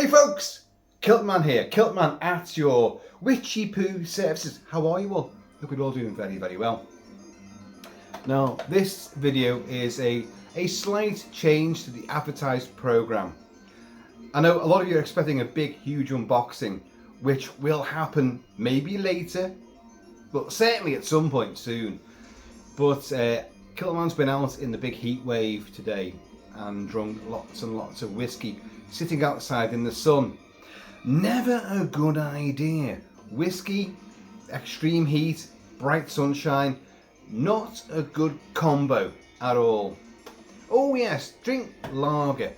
Hey folks, KILT-MAN here, KILT-MAN at your witchy poo services. How are you all? Hope you're all doing very, very well. Now, this video is a slight change to the advertised program. I know a lot of you are expecting a big, huge unboxing, which will happen maybe later, but certainly at some point soon. But KILT-MAN's been out in the big heat wave today and drunk lots and lots of whiskey, sitting outside in the sun. Never a good idea. Whiskey, extreme heat, bright sunshine, not a good combo at all. Oh yes, drink lager.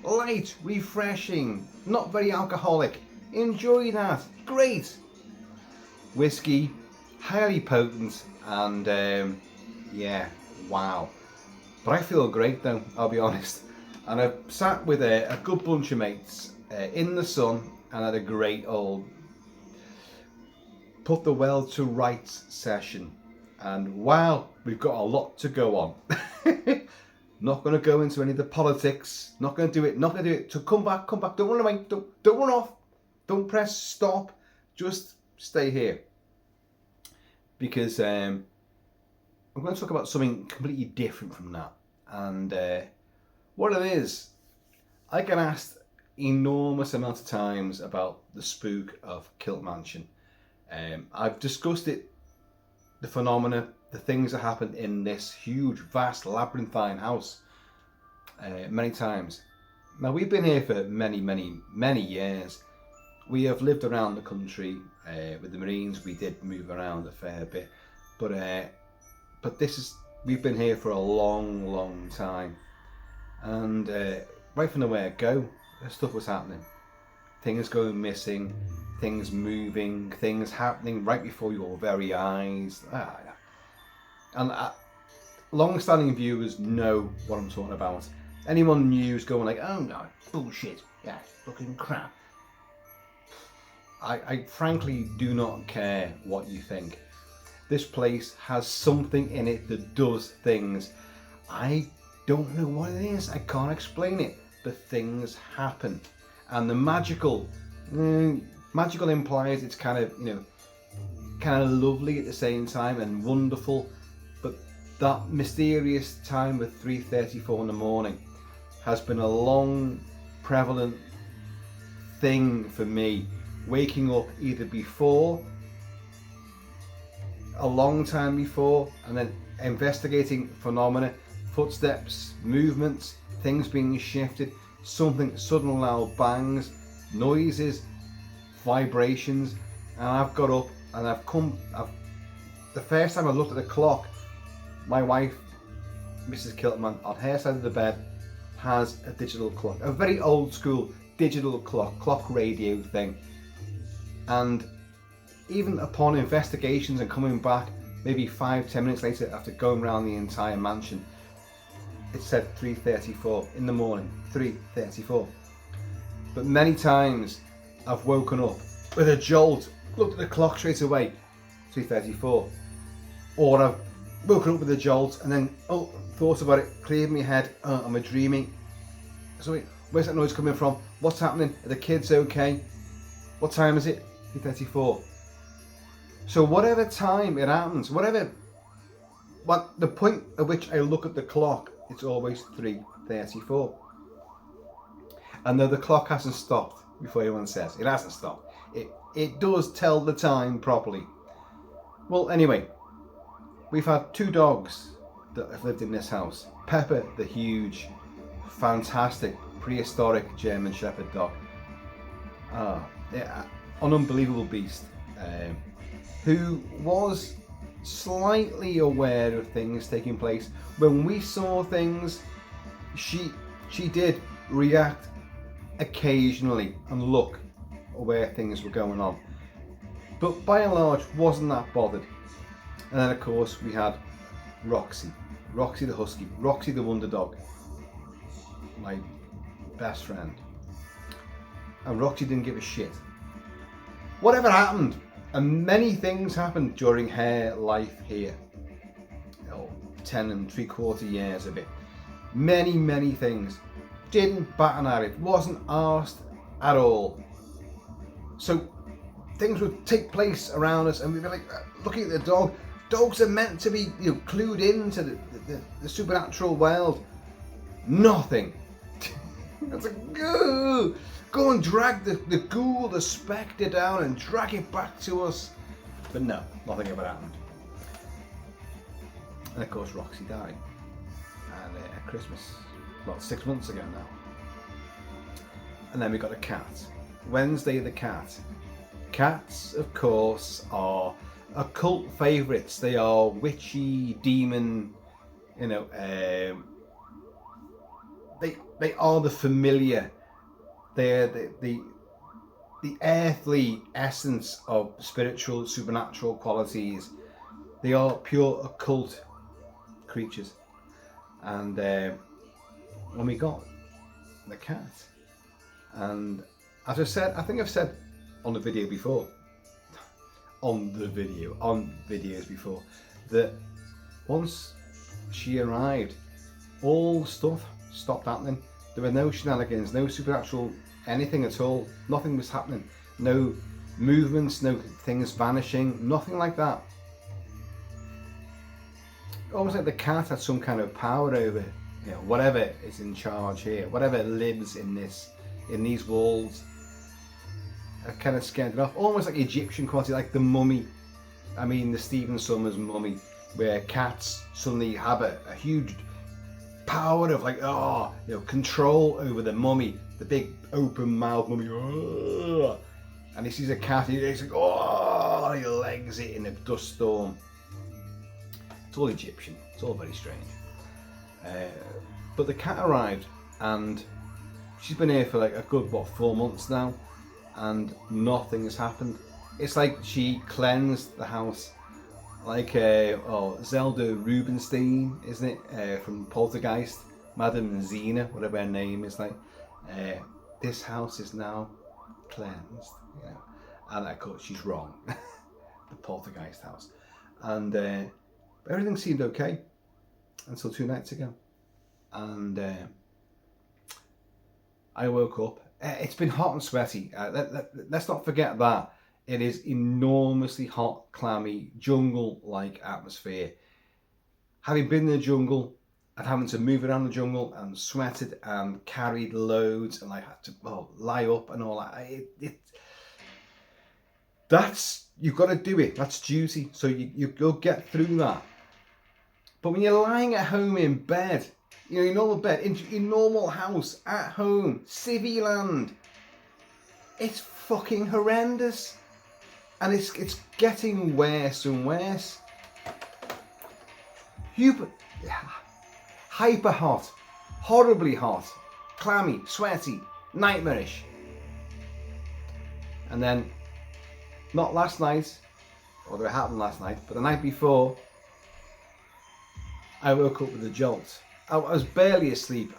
Light, refreshing, not very alcoholic. Enjoy that, great. Whiskey, highly potent, and yeah, wow. But I feel great though, I'll be honest. And I've sat with a good bunch of mates in the sun and had a great old put the world to rights session. And wow, we've got a lot to go on. Not going to go into any of the politics. Not going to do it. So come back. Don't run away. Don't run off. Don't press stop. Just stay here. Because I'm going to talk about something completely different from that. And what it is, I get asked enormous amount of times about the spook of KILT-Mansion. I've discussed it, the phenomena, the things that happen in this huge, vast, labyrinthine house many times. Now, we've been here for many years. We have lived around the country with the Marines. We did move around a fair bit, but we've been here for a long time. And right from the word go, stuff was happening. Things going missing, things moving, things happening right before your very eyes. And long-standing viewers know what I'm talking about. Anyone new is going like, oh no, bullshit, yeah, fucking crap. I frankly do not care what you think. This place has something in it that does things. I don't know what it is. I can't explain it, but things happen. And the magical implies it's kind of lovely at the same time and wonderful. But that mysterious time of 3:34 in the morning has been a long, prevalent thing for me. Waking up either before, a long time before, and then investigating phenomena, footsteps, movements, things being shifted, something, sudden loud bangs, noises, vibrations, and I've got up and the first time I looked at the clock, my wife, Mrs. KILT-MAN, on her side of the bed has a digital clock, a very old school digital clock radio thing. And even upon investigations and coming back maybe 5-10 minutes later after going around the entire mansion, it said 3:34 in the morning, 3:34. But many times I've woken up with a jolt, looked at the clock straight away, 3:34. Or I've woken up with a jolt and then, thought about it, cleared my head, am I dreaming? So where's that noise coming from? What's happening? Are the kids okay? What time is it? 3:34. So whatever time it happens, the point at which I look at the clock, it's always 3:34. And though the clock hasn't stopped, before anyone says, it hasn't stopped. It does tell the time properly. Well, anyway, we've had 2 dogs that have lived in this house. Pepper, the huge, fantastic, prehistoric German Shepherd dog. An unbelievable beast. Who was slightly aware of things taking place. When we saw things, she did react occasionally and look where things were going on. But by and large, wasn't that bothered. And then of course we had Roxy the husky, Roxy the wonder dog, my best friend. And Roxy didn't give a shit. Whatever happened, and many things happened during her life here. 10 3/4 years of it. Many things. Didn't bat an eye. Wasn't asked at all. So things would take place around us and we'd be like looking at the dog. Dogs are meant to be, you know, clued into the supernatural world. Nothing. It's like, go and drag the ghoul, the spectre down and drag it back to us. But no, nothing ever happened. And of course Roxy died. And at Christmas, about 6 months ago now. And then we got a cat. Wednesday the cat. Cats, of course, are occult favourites. They are witchy, demon, you know, they are the familiar. They're the earthly essence of spiritual, supernatural qualities. They are pure occult creatures. And when we got the cat, and as I said, I think I've said on the video before, on videos before, that once she arrived, all stuff stopped happening. There were no shenanigans, no supernatural anything at all. Nothing was happening. No movements, no things vanishing, nothing like that. Almost like the cat had some kind of power over, you know, whatever is in charge here, whatever lives in these walls. I kind of scared it off. Almost like Egyptian quality, like the mummy. I mean, the Stephen Sommers mummy, where cats suddenly have a huge power of like, oh, you know, control over the mummy, the big open mouth mummy. Oh, and he sees a cat, he's like, oh, he legs it in a dust storm. It's all Egyptian. It's all very strange. But the cat arrived, and she's been here for like a good 4 months now, and nothing has happened. It's like she cleansed the house, like Zelda Rubinstein, isn't it, from Poltergeist, Madame Zena, whatever her name is. Like, this house is now cleansed, you know. And of course she's wrong. The Poltergeist house, and everything seemed okay until 2 nights ago, and I woke up. It's been hot and sweaty. Let's not forget that. It is enormously hot, clammy, jungle-like atmosphere. Having been in the jungle and having to move around the jungle and sweated and carried loads and like had to lie up and all that. That's, you've got to do it. That's duty. So you'll get through that. But when you're lying at home in bed, you know, your normal bed, in your normal house, at home, civvy land, it's fucking horrendous. And it's getting worse and worse. Hyper hot, horribly hot, clammy, sweaty, nightmarish. And then, not last night, although it happened last night, but the night before, I woke up with a jolt. I was barely asleep.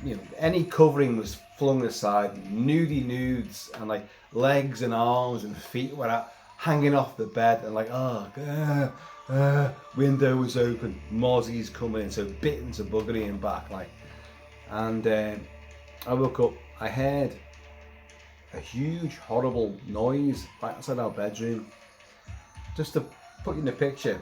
You know, any covering was flung aside, nudie nudes, and like legs and arms and feet were out, hanging off the bed, and like, window was open, mozzies coming in, so bitten to buggery and back, like. And I woke up, I heard a huge, horrible noise right outside our bedroom. Just to put you in the picture,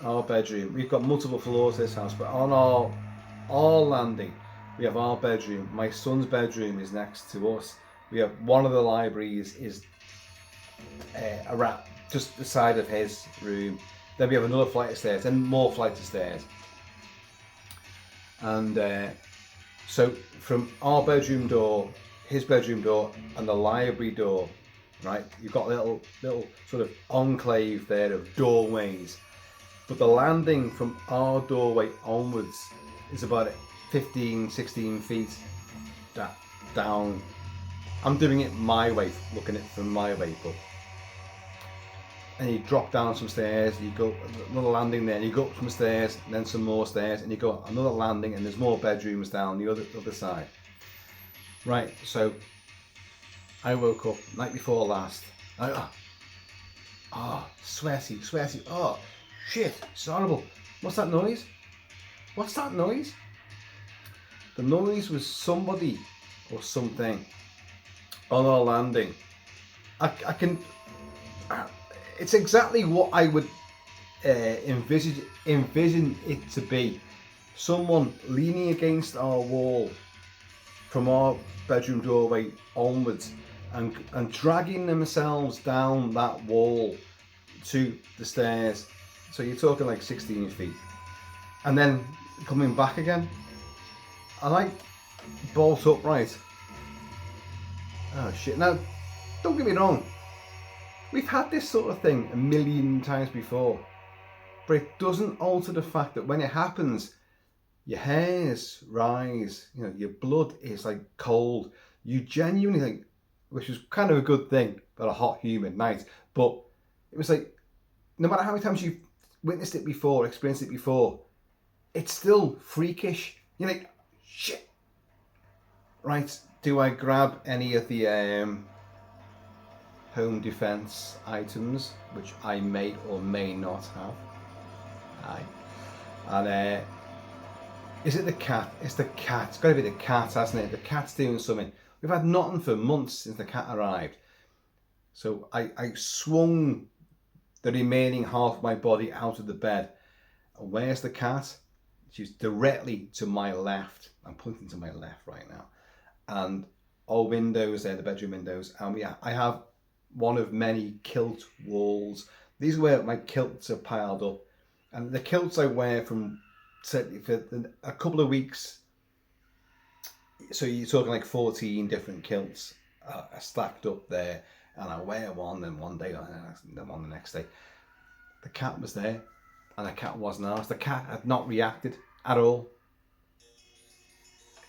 our bedroom, we've got multiple floors to this house, but on our landing, we have our bedroom. My son's bedroom is next to us. We have one of the libraries is just the side of his room. Then we have another flight of stairs, and more flights of stairs. And so from our bedroom door, his bedroom door, and the library door, right? You've got a little sort of enclave there of doorways. But the landing from our doorway onwards is about 15, 16 feet down. I'm doing it my way, looking at it from my way up. And you drop down some stairs, you go another landing there, and you go up some stairs, and then some more stairs, and you go another landing, and there's more bedrooms down the other side. Right, so I woke up night before last. Sweaty. Oh, shit, it's horrible. What's that noise? What's that noise? The noise was somebody or something on our landing. I can. It's exactly what I would envision it to be. Someone leaning against our wall from our bedroom doorway onwards and dragging themselves down that wall to the stairs. So you're talking like 16 feet. And then coming back again. And I bolt upright. Oh shit. Now, don't get me wrong. We've had this sort of thing a million times before. But it doesn't alter the fact that when it happens, your hairs rise, you know, your blood is like cold. You genuinely think, which was kind of a good thing for a hot, humid night, but it was like, no matter how many times you've witnessed it before, experienced it before, it's still freakish. You're like, shit. Right, do I grab any of the home defense items, which I may or may not have? Aye. And is it the cat? It's the cat. It's got to be the cat, hasn't it? The cat's doing something. We've had nothing for months since the cat arrived. So I swung the remaining half of my body out of the bed. And where's the cat? She's directly to my left. I'm pointing to my left right now. And our windows there, the bedroom windows. And I have one of many kilt walls. These are where my kilts are piled up. And the kilts I wear from certainly for a couple of weeks. So you're talking like 14 different kilts are stacked up there, and I wear one, then one day, then one the next day. The cat was there, and the cat wasn't asked. The cat had not reacted at all.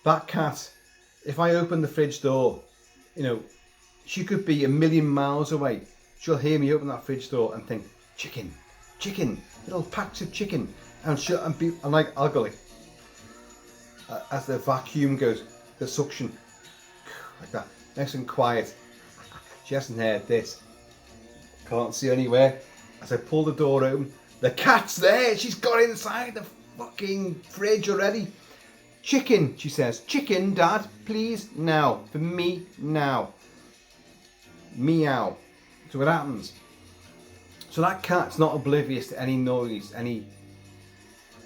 That cat, if I open the fridge door, you know, she could be a million miles away. She'll hear me open that fridge door and think, chicken, chicken, little packs of chicken. And I'm like, I'll go like, as the vacuum goes, the suction, like that, nice and quiet. She hasn't heard this. Can't see anywhere. As I pull the door open, the cat's there. She's got inside the fucking fridge already. Chicken, she says. Chicken, Dad, please, now. For me, now. Meow. So what happens? So that cat's not oblivious to any noise, any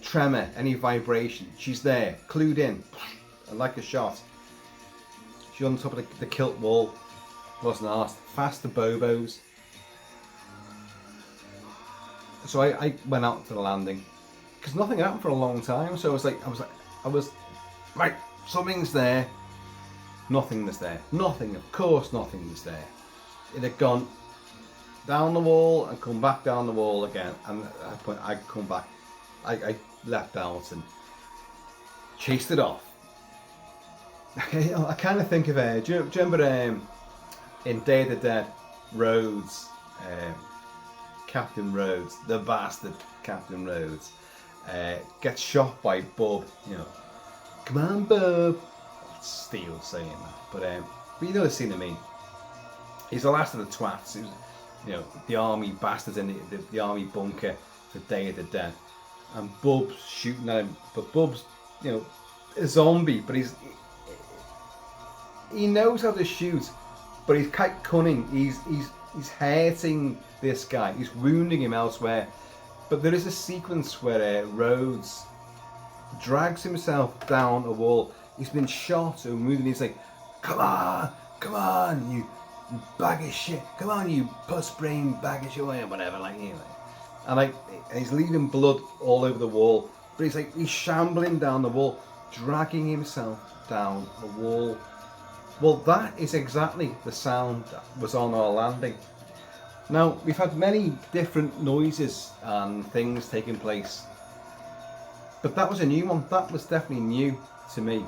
tremor, any vibration. She's there, clued in, like a shot. She's on top of the kilt wall. Wasn't asked. Fast to Bobos. So I went out to the landing because nothing happened for a long time. So I was right. Something's there. Nothing was there. Nothing. Of course, nothing was there. It had gone down the wall and come back down the wall again. And at that point, I come back. I leapt out and chased it off. I kind of think of do you remember in Day of the Dead, Rhodes, Captain Rhodes, the bastard Captain Rhodes, gets shot by Bub. You know, come on, Bub. Steele saying that, but you know the scene I mean. He's the last of the twats. He was, you know, the army bastards in the army bunker for Day of the Dead. And Bub's shooting at him, but Bub's, you know, a zombie, but he knows how to shoot, but he's quite cunning. He's hurting this guy. He's wounding him elsewhere. But there is a sequence where Rhodes drags himself down a wall. He's been shot and wounded. He's like, come on, you bag of shit. Come on, you puss brain bag of shit, or whatever, like, you know. And like, he's leaving blood all over the wall, but he's shambling down the wall, dragging himself down the wall. Well, that is exactly the sound that was on our landing. Now, we've had many different noises and things taking place, but that was a new one. That was definitely new to me.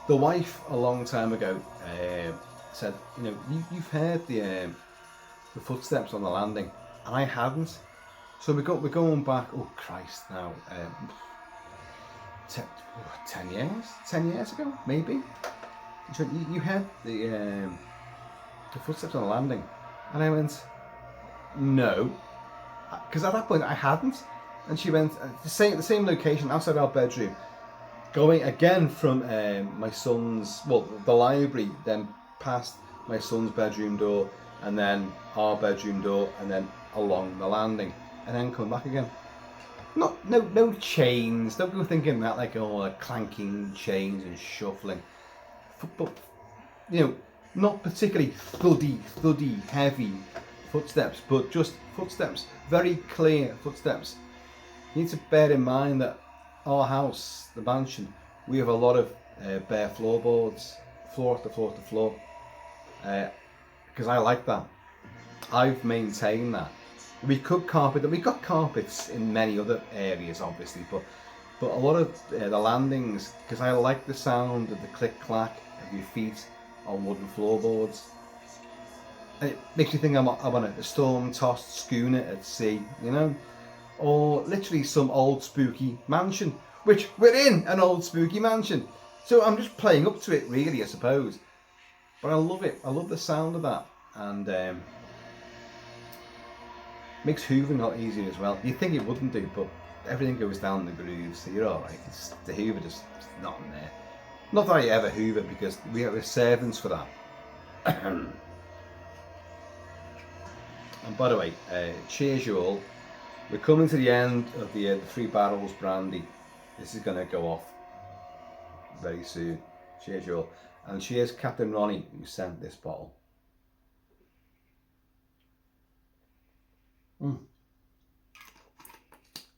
The wife, a long time ago, said, you know, you've heard the footsteps on the landing. And I hadn't. So we're going back, oh Christ, now, 10 years ago, maybe. So you had the footsteps on the landing. And I went, no. Because at that point I hadn't. And she went, the same location outside our bedroom. going again from my son's, well, the library, then past my son's bedroom door, and then our bedroom door, and then along the landing, and then come back again. No chains. Don't go thinking that like clanking chains and shuffling. But not particularly thuddy, heavy footsteps, but just footsteps, very clear footsteps. You need to bear in mind that our house, the mansion, we have a lot of bare floorboards, floor to floor to floor, because I like that. I've maintained that. We could carpet them. We've got carpets in many other areas, obviously, but a lot of the landings, because I like the sound of the click clack of your feet on wooden floorboards. And it makes me think I'm on a storm-tossed schooner at sea, or literally some old spooky mansion, which we're in an old spooky mansion. So I'm just playing up to it, really, I suppose. But I love it. I love the sound of that, and makes hoovering a lot easier as well. You'd think it wouldn't do, but everything goes down the grooves, so you're alright. The hoover just not in there. Not that I ever hoover, because we have servants for that. And by the way, cheers you all. We're coming to the end of the 3 barrels brandy. This is going to go off very soon. Cheers you all. And cheers Captain Ronnie, who sent this bottle.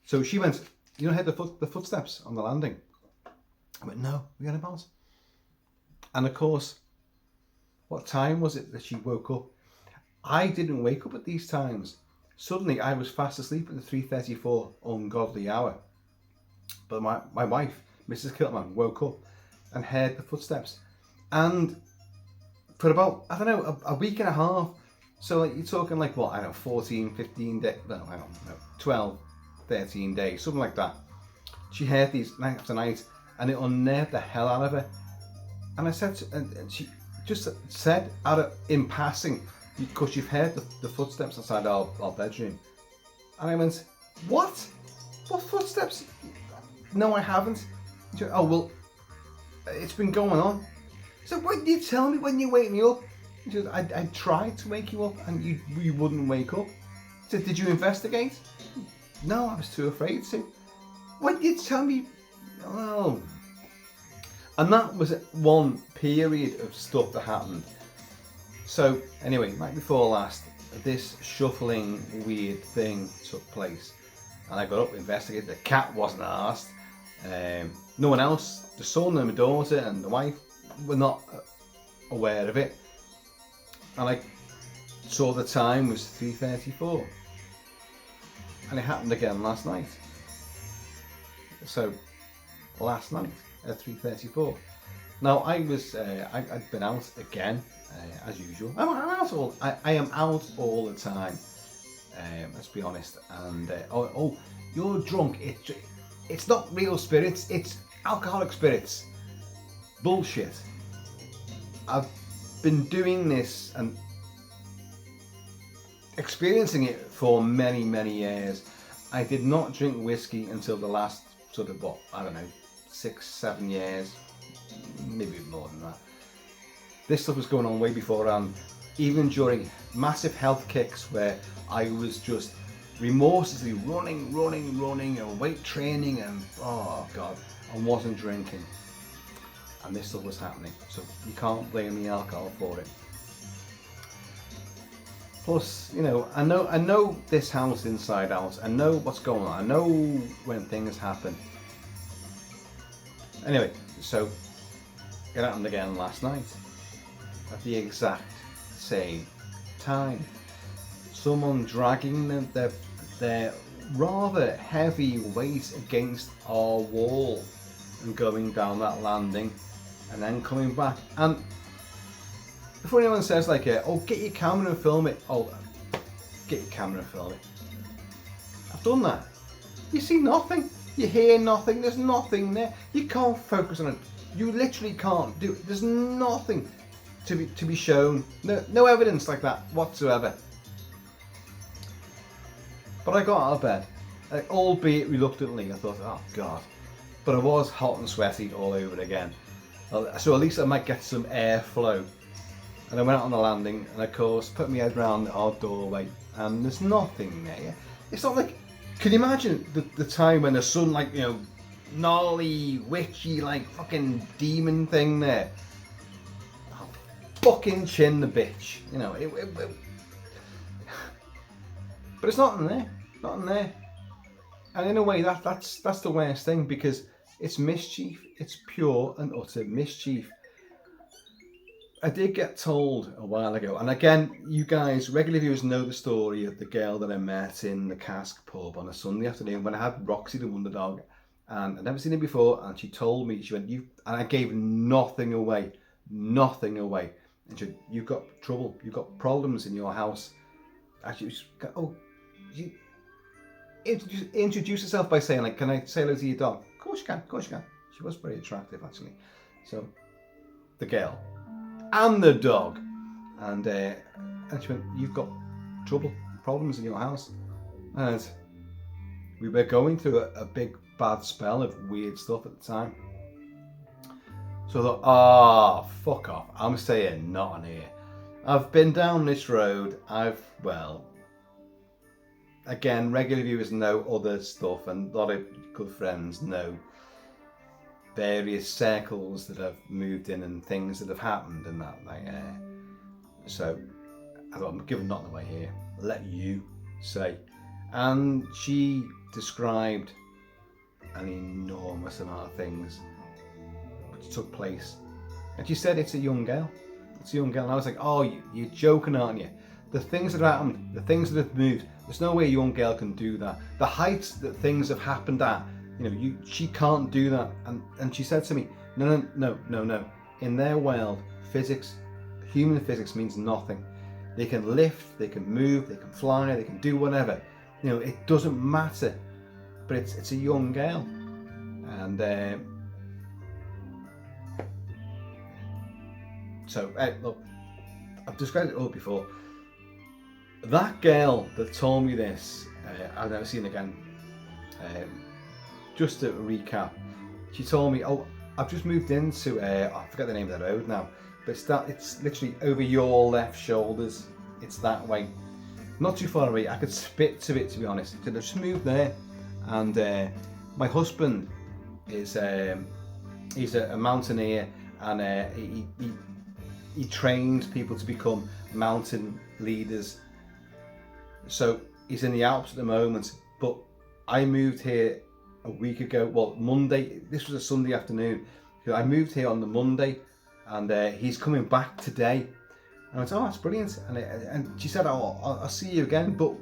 So she went, heard the footsteps on the landing? I went, no, we had a mouse. And of course, what time was it that she woke up? I didn't wake up at these times. Suddenly I was fast asleep at the 3:34 ungodly hour. But my wife, Mrs. KILT-MAN, woke up and heard the footsteps. And for about, I don't know, a week and a half, so like you're talking like what, I don't know, 14, 15 days, no, I don't know, 12, 13 days, something like that. She heard these night after night, and it unnerved the hell out of her. And I said, and she just said, in passing, because you've heard the footsteps outside our bedroom. And I went, what? What footsteps? No, I haven't. She went, oh, well, it's been going on. So why did you tell me when you wake me up? She said, I tried to wake you up and you wouldn't wake up. I said, did you investigate? No, I was too afraid to. Why did you tell me? Oh. And that was one period of stuff that happened. So anyway, night before last, this shuffling weird thing took place. And I got up, investigated. The cat wasn't asked. No one else, the son and my daughter and the wife, were not aware of it. And I saw the time was 3:34. And it happened again last night. So, last night at 3:34. Now I was, I'd been out again, as usual. I am out all the time. Let's be honest. And oh, you're drunk. It's not real spirits. It's alcoholic spirits. Bullshit. I've been doing this and experiencing it for many, many years. I did not drink whiskey until the last sort of, what, I don't know, 6-7 years, maybe more than that. This stuff was going on way beforehand, even during massive health kicks where I was just remorselessly running and weight training and, oh God, I wasn't drinking. And this stuff was happening, so you can't blame the alcohol for it. Plus, I know this house inside out. I know what's going on. I know when things happen. Anyway, so it happened again last night at the exact same time. Someone dragging their rather heavy weight against our wall and going down that landing and then coming back. And before anyone says like, oh, get your camera and film it. Oh, get your camera and film it. I've done that. You see nothing. You hear nothing. There's nothing there. You can't focus on it. You literally can't do it. There's nothing to be shown. No evidence like that whatsoever. But I got out of bed, albeit reluctantly. I thought, oh God, but I was hot and sweaty all over again. So at least I might get some airflow. And I went out on the landing, and of course put my head around our doorway, and there's nothing there. It's not like, can you imagine the time when there's some like, you know, gnarly, witchy, like fucking demon thing there? I'll fucking chin the bitch, you know. But it's not in there, not in there. And in a way, that's the worst thing, because it's mischief. It's pure and utter mischief. I did get told a while ago, and again, you guys, regular viewers, know the story of the girl that I met in the Cask pub on a Sunday afternoon when I had Roxy the Wonder Dog, and I'd never seen her before, and she told me, she went, and I gave nothing away, and she went, you've got trouble, you've got problems in your house. Actually, she was, oh, you introduce yourself by saying, like, can I say hello to your dog? Of course you can, of course you can. She was very attractive, actually. So, the girl and the dog, and she went, you've got trouble, problems in your house. And we were going through a big bad spell of weird stuff at the time. So I thought, oh, fuck off, I'm staying not on here. I've been down this road, again, regular viewers know other stuff, and a lot of good friends know various circles that I've moved in and things that have happened and that. So I thought, I'm giving nothing away here. Let you say. And she described an enormous amount of things which took place. And she said it's a young girl. It's a young girl. And I was like, oh, you're joking, aren't you? The things that have happened, the things that have moved, there's no way a young girl can do that. The heights that things have happened at, you know, she can't do that. And she said to me, no. In their world, physics, human physics means nothing. They can lift, they can move, they can fly, they can do whatever. You know, it doesn't matter. But it's a young girl. And so, look, I've described it all before. That girl that told me this, I've never seen again. Just to recap, she told me, oh, I've just moved into, I forget the name of the road now, but it's literally over your left shoulders. It's that way. Not too far away. I could spit to it, to be honest. So I just moved there, and my husband is, he's a mountaineer, and he trains people to become mountain leaders. So he's in the Alps at the moment, but I moved here a week ago, well, Monday. This was a Sunday afternoon. I moved here on the Monday, and he's coming back today. And I went, oh, that's brilliant. And she said, oh, I'll see you again. But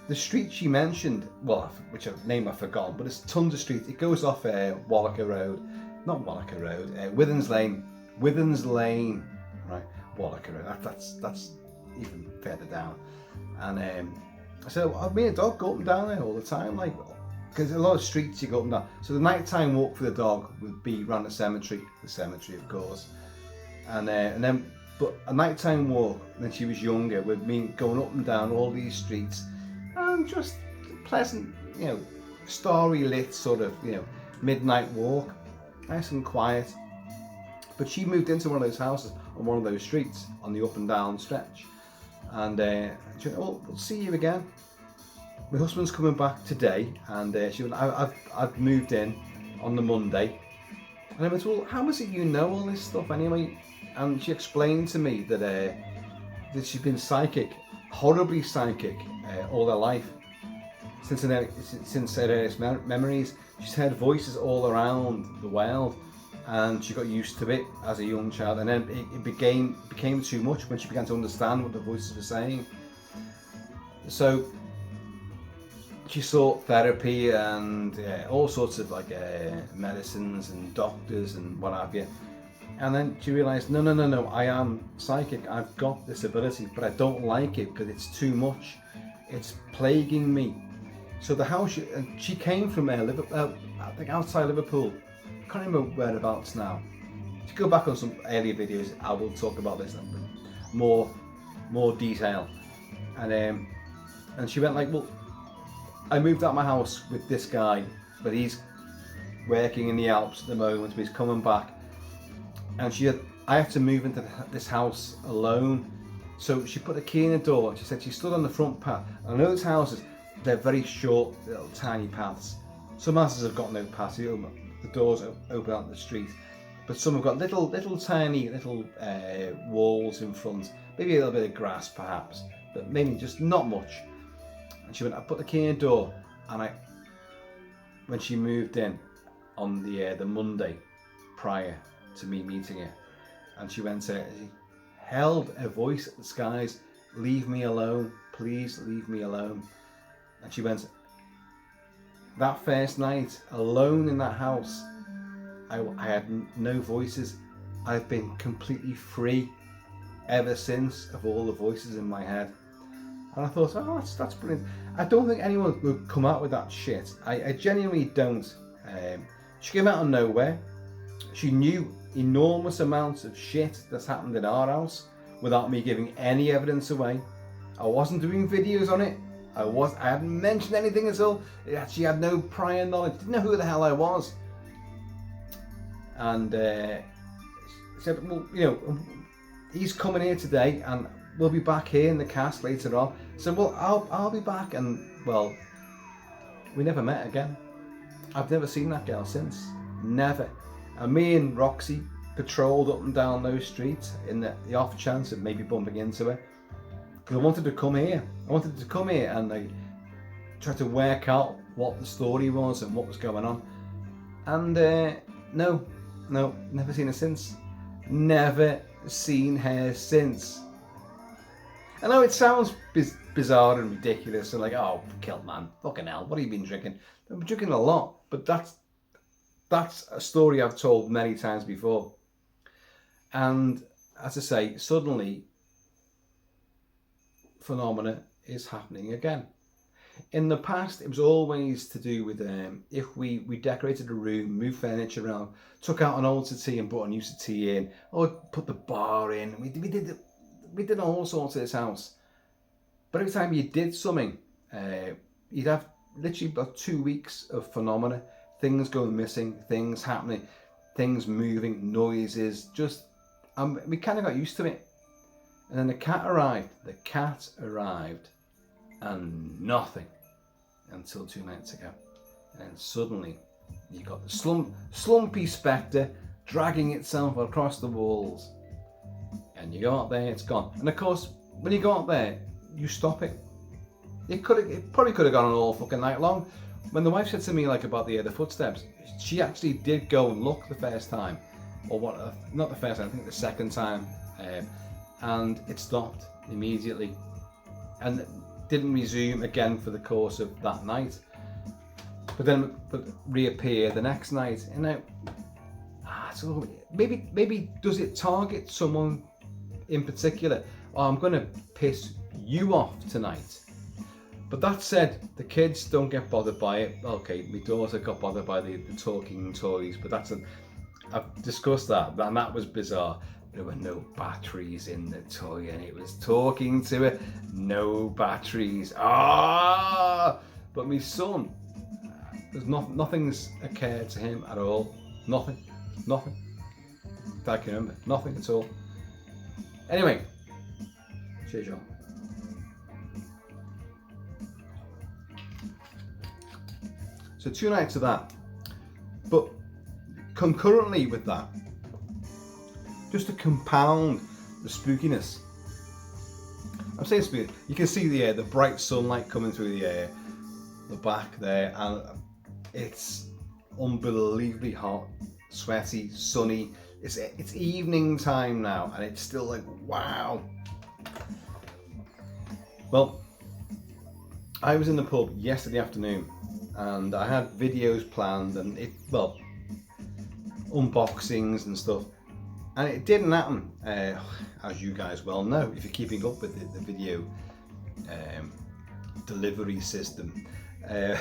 the street she mentioned, well, which name I've forgotten, but it's tons of streets. It goes off Wallacher Road, not Wallacher Road, Withens Lane, right? Wallacher Road. That's even further down. And I said, well, me and the dog go up and down there all the time, like, because a lot of streets you go up and down. So the nighttime walk for the dog would be around the cemetery of course. And then, but a nighttime walk when she was younger would mean going up and down all these streets, and just pleasant, you know, starry lit sort of, you know, midnight walk, nice and quiet. But she moved into one of those houses on one of those streets on the up and down stretch, and she went, oh, we'll see you again. My husband's coming back today, and she went, I've moved in on the Monday. And I went, well, how is it you know all this stuff anyway? And she explained to me that she's been psychic, horribly psychic, all her life. Since her earliest memories, she's heard voices all around the world, and she got used to it as a young child. And then it became too much when she began to understand what the voices were saying. So she sought therapy and all sorts of like medicines and doctors and what have you. And then she realised, no, I am psychic. I've got this ability, but I don't like it because it's too much. It's plaguing me. So the house, she came from Liverpool, I think outside Liverpool. I can't remember whereabouts now. If you go back on some earlier videos, I will talk about this in more detail. And she went like, well, I moved out of my house with this guy, but he's working in the Alps at the moment, but he's coming back. And I had to move into this house alone. So she put a key in the door and she said she stood on the front path. And those houses, they're very short, little tiny paths. Some houses have got no paths, the doors open out the street. But some have got little tiny walls in front. Maybe a little bit of grass perhaps, but maybe just not much. And she went, I put the key in the door, and when she moved in on the Monday prior to me meeting her, and she went she held a voice at the skies, leave me alone, please leave me alone. And she went, that first night, alone in that house, I had no voices. I've been completely free ever since of all the voices in my head. And I thought, oh, that's brilliant. I don't think anyone would come out with that shit. I genuinely don't. She came out of nowhere. She knew enormous amounts of shit that's happened in our house without me giving any evidence away. I wasn't doing videos on it. I hadn't mentioned anything at all. She had no prior knowledge. Didn't know who the hell I was. And said, well, you know, he's coming here today, and we'll be back here in the cast later on. So, well, I'll be back, and well, we never met again. I've never seen that girl since. Never. And me and Roxy patrolled up and down those streets in the off chance of maybe bumping into her. Because I wanted to come here. I wanted to come here and try to work out what the story was and what was going on. And no, never seen her since. Never seen her since. I know it sounds bizarre and ridiculous and like, oh, KILT-MAN, fucking hell, what have you been drinking? I've been drinking a lot, but that's a story I've told many times before. And as I say, suddenly, phenomena is happening again. In the past, it was always to do with if we decorated a room, moved furniture around, took out an old settee and brought a new settee in, or put the bar in. We did all sorts of this house. But every time you did something, you'd have literally about 2 weeks of phenomena, things going missing, things happening, things moving, noises, just, we kind of got used to it. And then the cat arrived, and nothing until 2 nights ago. And then suddenly, you got the slumpy spectre dragging itself across the walls. And you go out there, it's gone. And of course, when you go out there, you stop it. It probably could have gone on all fucking night long. When the wife said to me like about the footsteps, she actually did go and look the first time, or what? Not the first time, I think the second time, and it stopped immediately, and didn't resume again for the course of that night. But then reappear the next night, and now, so maybe does it target someone in particular? Oh, I'm going to piss you off tonight. But that said, the kids don't get bothered by it. Okay, my daughter got bothered by the talking toys, but I've discussed that, and that was bizarre. There were no batteries in the toy, and it was talking to her. No batteries. But my son, nothing's occurred to him at all. Nothing. I can remember. Nothing at all. Anyway, cheers, y'all. So 2 nights of that. But concurrently with that, just to compound the spookiness, I'm saying spooky, you can see the bright sunlight coming through the back there, and it's unbelievably hot, sweaty, sunny. It's evening time now, and it's still like, wow. Well, I was in the pub yesterday afternoon, and I had videos planned and unboxings and stuff, and it didn't happen, as you guys well know if you're keeping up with the video delivery system. I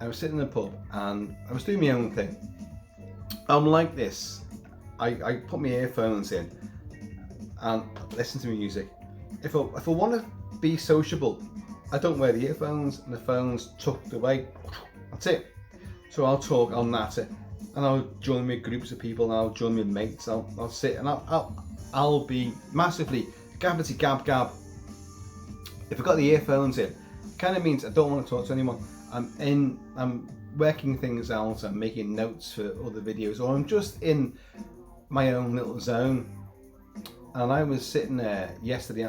was sitting in the pub and I was doing my own thing. I'm like this, I put my earphones in and listen to music. If I want to be sociable, I don't wear the earphones and the phone's tucked away. That's it. So I'll talk, I'll natter, and I'll join with groups of people, and I'll join with mates. I'll sit and I'll be massively gabbity gab. If I've got the earphones in, kind of means I don't want to talk to anyone. I'm working things out, I'm making notes for other videos, or I'm just in my own little zone. And I was sitting there yesterday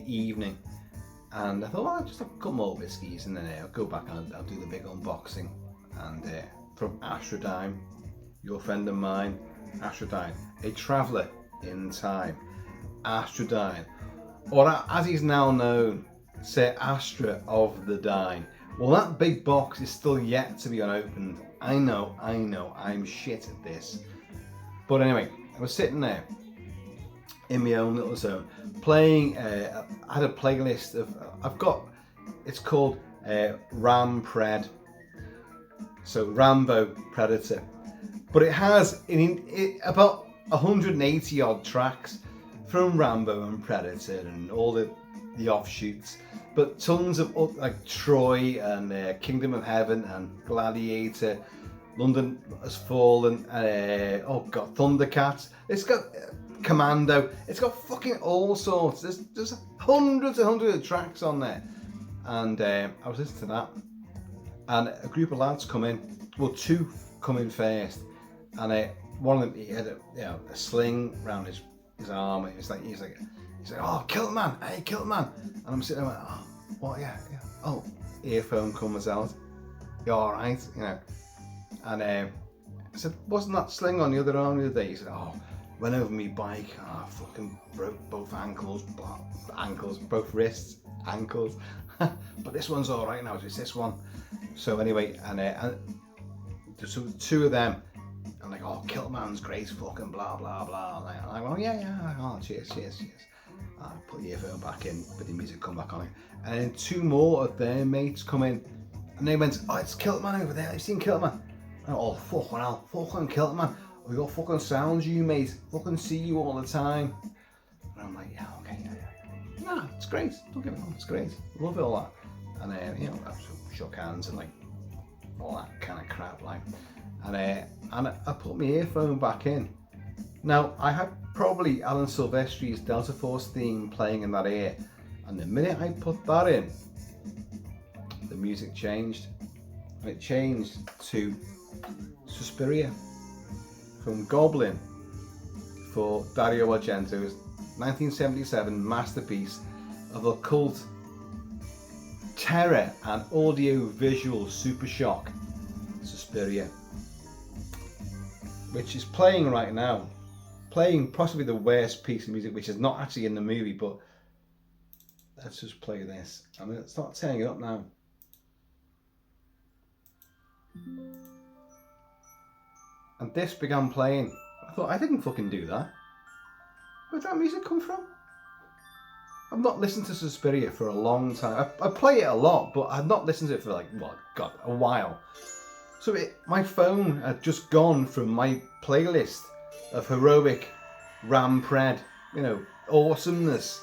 evening, and I thought, well, I'll just have a couple more whiskies, and then I'll go back and I'll do the big unboxing. And from Astrodyne, your friend of mine, Astrodyne, a traveller in time, Astrodyne, or as he's now known, Sir Astra of the Dyne. Well, that big box is still yet to be unopened. I know, I'm shit at this. But anyway, I was sitting there in my own little zone, playing, I had a playlist of, it's called Pred. So Rambo Predator. But it has about 180 odd tracks from Rambo and Predator and all the offshoots, but tons of like Troy and Kingdom of Heaven and Gladiator, London Has Fallen, Thundercats. It's got Commando. It's got fucking all sorts. There's hundreds and hundreds of tracks on there, and I was listening to that, and a group of lads come in. Well, two come in first, and one of them, he had a sling around his arm. And he's like, oh, KILT-MAN, hey, KILT-MAN. And I'm sitting there, oh, what, yeah. Oh, earphone comes out. You all right, And I said, wasn't that sling on the other arm the other day? He said, oh, went over me bike, fucking broke both ankles, both wrists, ankles. But this one's all right now, it's this one. So anyway, and so two of them, I'm like, oh, KILT-MAN's great, fucking blah, blah, blah. And I'm like, oh, yeah, oh, cheers. I put the earphone back in, but the music come back on. And then two more of their mates come in, and they went, oh, it's KILT-MAN over there, have you seen KILT-MAN? And oh, fucking hell, fucking KILT-MAN. We got fucking sounds, you mate, fucking see you all the time. And I'm like, yeah, okay, yeah. No, it's great, don't get me wrong, it's great. Love it, all that. And I shook hands and like, all that kind of crap, like. And I put my earphone back in. Now, I had probably Alan Silvestri's Delta Force theme playing in that ear, and the minute I put that in, the music changed. And it changed to Suspiria from Goblin for Dario Argento's 1977 masterpiece of occult terror and audio-visual super shock, Suspiria, which is playing right now, playing possibly the worst piece of music, which is not actually in the movie, but let's just play this. I'm going to start turning it up now. And this began playing. I thought, I didn't fucking do that. Where'd that music come from? I've not listened to Suspiria for a long time. I play it a lot, but I've not listened to it for a while. So my phone had just gone from my playlist of heroic Pred, awesomeness,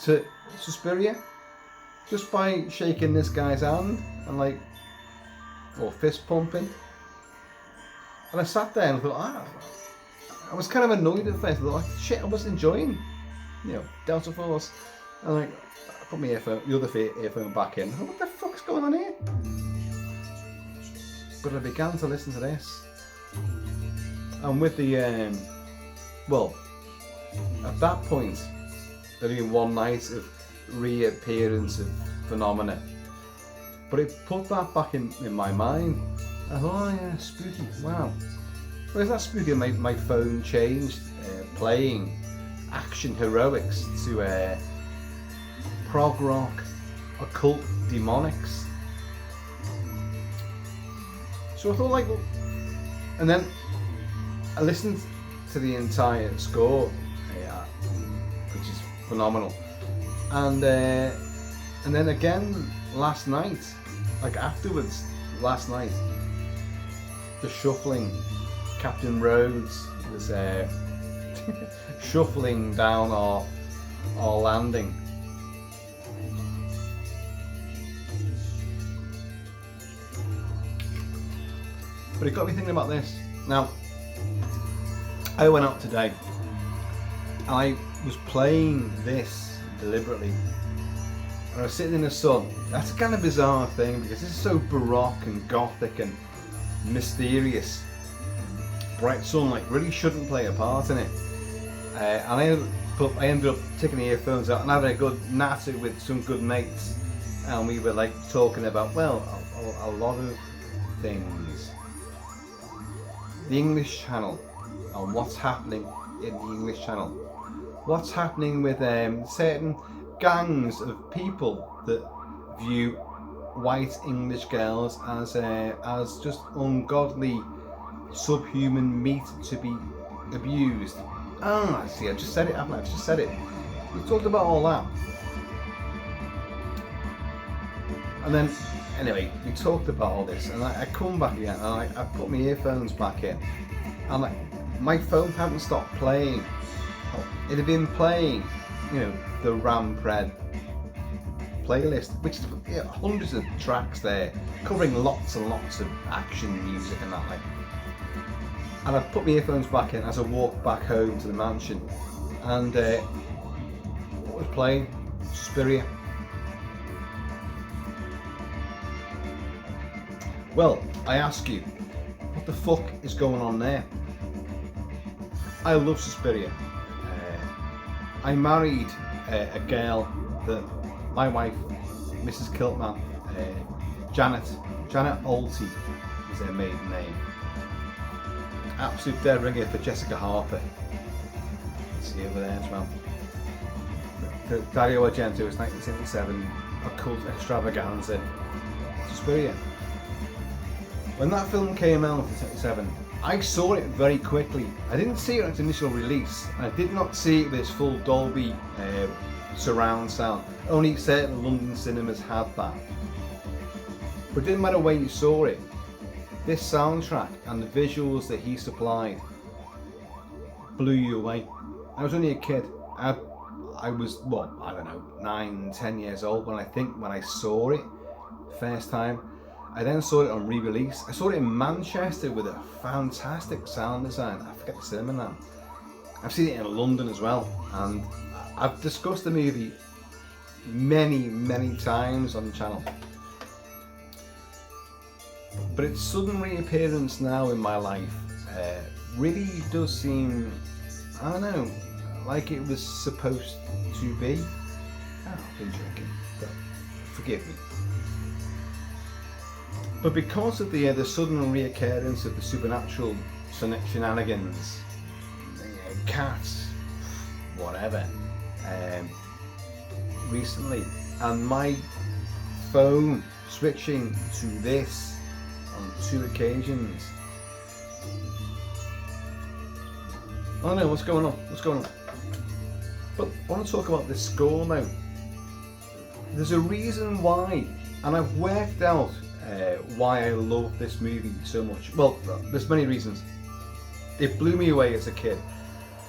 to Suspiria, just by shaking this guy's hand and or fist pumping. And I sat there and I thought, I was kind of annoyed at first. I thought, shit, I was enjoying, Delta Force. And I put my the other earphone back in. I thought, what the fuck's going on here? But I began to listen to this, and with the at that point there'd been one night of reappearance of phenomena, but it put that back in my mind. I thought, oh yeah, spooky, wow. Well, is that spooky? My phone changed, playing action heroics to prog rock, occult demonics. So I thought, and then I listened to the entire score, which is phenomenal. And then again last night, last night, the shuffling, Captain Rhodes was shuffling down our landing. But it got me thinking about this. Now, I went out today and I was playing this deliberately. And I was sitting in the sun. That's a kind of bizarre thing because this is so baroque and gothic and mysterious. Bright sunlight really shouldn't play a part in it. And I ended up taking the earphones out and having a good natter with some good mates. And we were like talking about, well, a lot of things. The English channel and what's happening in the English channel. What's happening with certain gangs of people that view white English girls as just ungodly subhuman meat to be abused. I see, I just said it, haven't I? I just said it. We talked about all that. And then, anyway, we talked about all this, and I come back again, and I put my earphones back in, and my phone hadn't stopped playing. It had been playing, you know, the Rampred playlist, which is hundreds of tracks there, covering lots and lots of action music and that like. And I put my earphones back in as I walked back home to the mansion, and what was playing? Suspiria. Well, I ask you, what the fuck is going on there? I love Suspiria. I married a girl that my wife, Mrs. KILT-MAN, Janet Olty is her maiden name. Absolute dead ringer for Jessica Harper. See over there as well. Dario Argento's 1977 occult extravaganza, Suspiria. When that film came out in 1977, I saw it very quickly. I didn't see it on its initial release. I did not see it with its full Dolby surround sound. Only certain London cinemas had that. But it didn't matter where you saw it. This soundtrack and the visuals that he supplied blew you away. I was only a kid. I was, what, I don't know, 9, 10 years old when I saw it first time. I then saw it on re-release. I saw it in Manchester with a fantastic sound design. I forget the cinema now. I've seen it in London as well, and I've discussed the movie many times on the channel. But its sudden reappearance now in my life really does seem, I don't know, like it was supposed to be. I've been drinking, but forgive me. But because of the sudden reoccurrence of the supernatural shenanigans, cats, whatever, recently, and my phone switching to this on 2 occasions. I don't know what's going on. But I want to talk about this score now. There's a reason why, and I've worked out why I love this movie so much. Well, there's many reasons. It blew me away as a kid.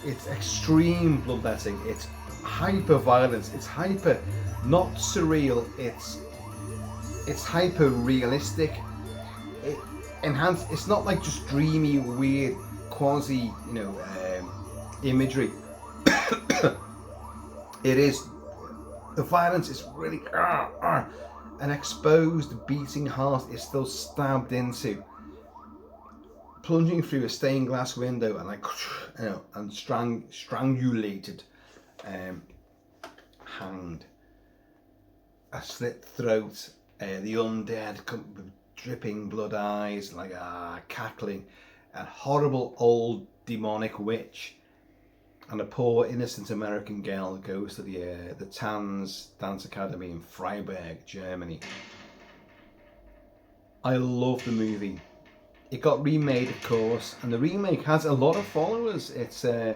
It's extreme bloodletting. It's hyper violence. It's hyper, not surreal. It's hyper realistic. It enhanced. It's not like just dreamy, weird, quasi, imagery. It is. The violence is really an exposed, beating heart is still stabbed into, plunging through a stained glass window and and strangulated, hanged, a slit throat, the undead with dripping blood eyes, like cackling, a horrible old demonic witch, and a poor innocent American girl that goes to the Tanz Dance Academy in Freiburg, Germany. I love the movie. It got remade, of course, and the remake has a lot of followers. The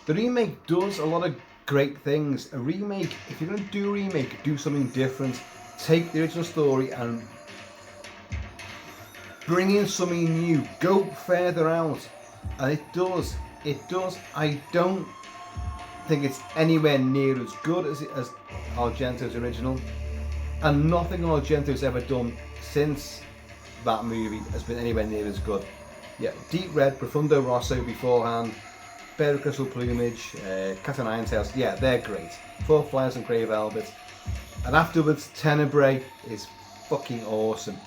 remake does a lot of great things. A remake, if you're going to do a remake, do something different. Take the original story and bring in something new. Go further out, and it does. I don't think it's anywhere near as good as Argento's original, and nothing Argento's ever done since that movie has been anywhere near as good. Yeah, Deep Red, Profundo Rosso beforehand, Bear with Crystal Plumage, Cat and Iron Tails, yeah, they're great. Four Flies and Grey Velvet. And afterwards, Tenebrae is fucking awesome.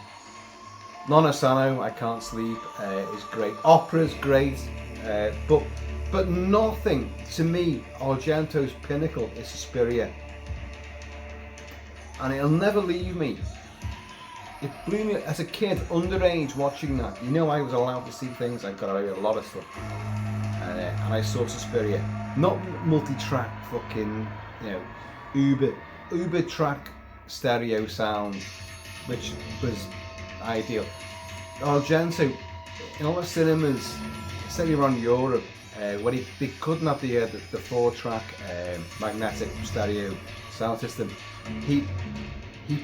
Nonno Sano, I Can't Sleep, is great. Opera's great, but nothing, to me, Argento's pinnacle is Suspiria. And it'll never leave me. It blew me as a kid, underage, watching that. You know, I was allowed to see things. I got away with a lot of stuff, and I saw Suspiria, not multi-track, fucking, you know, Uber track stereo sound, which was ideal. Argento, in all the cinemas, certainly around Europe, where they couldn't have the 4-track magnetic stereo sound system, he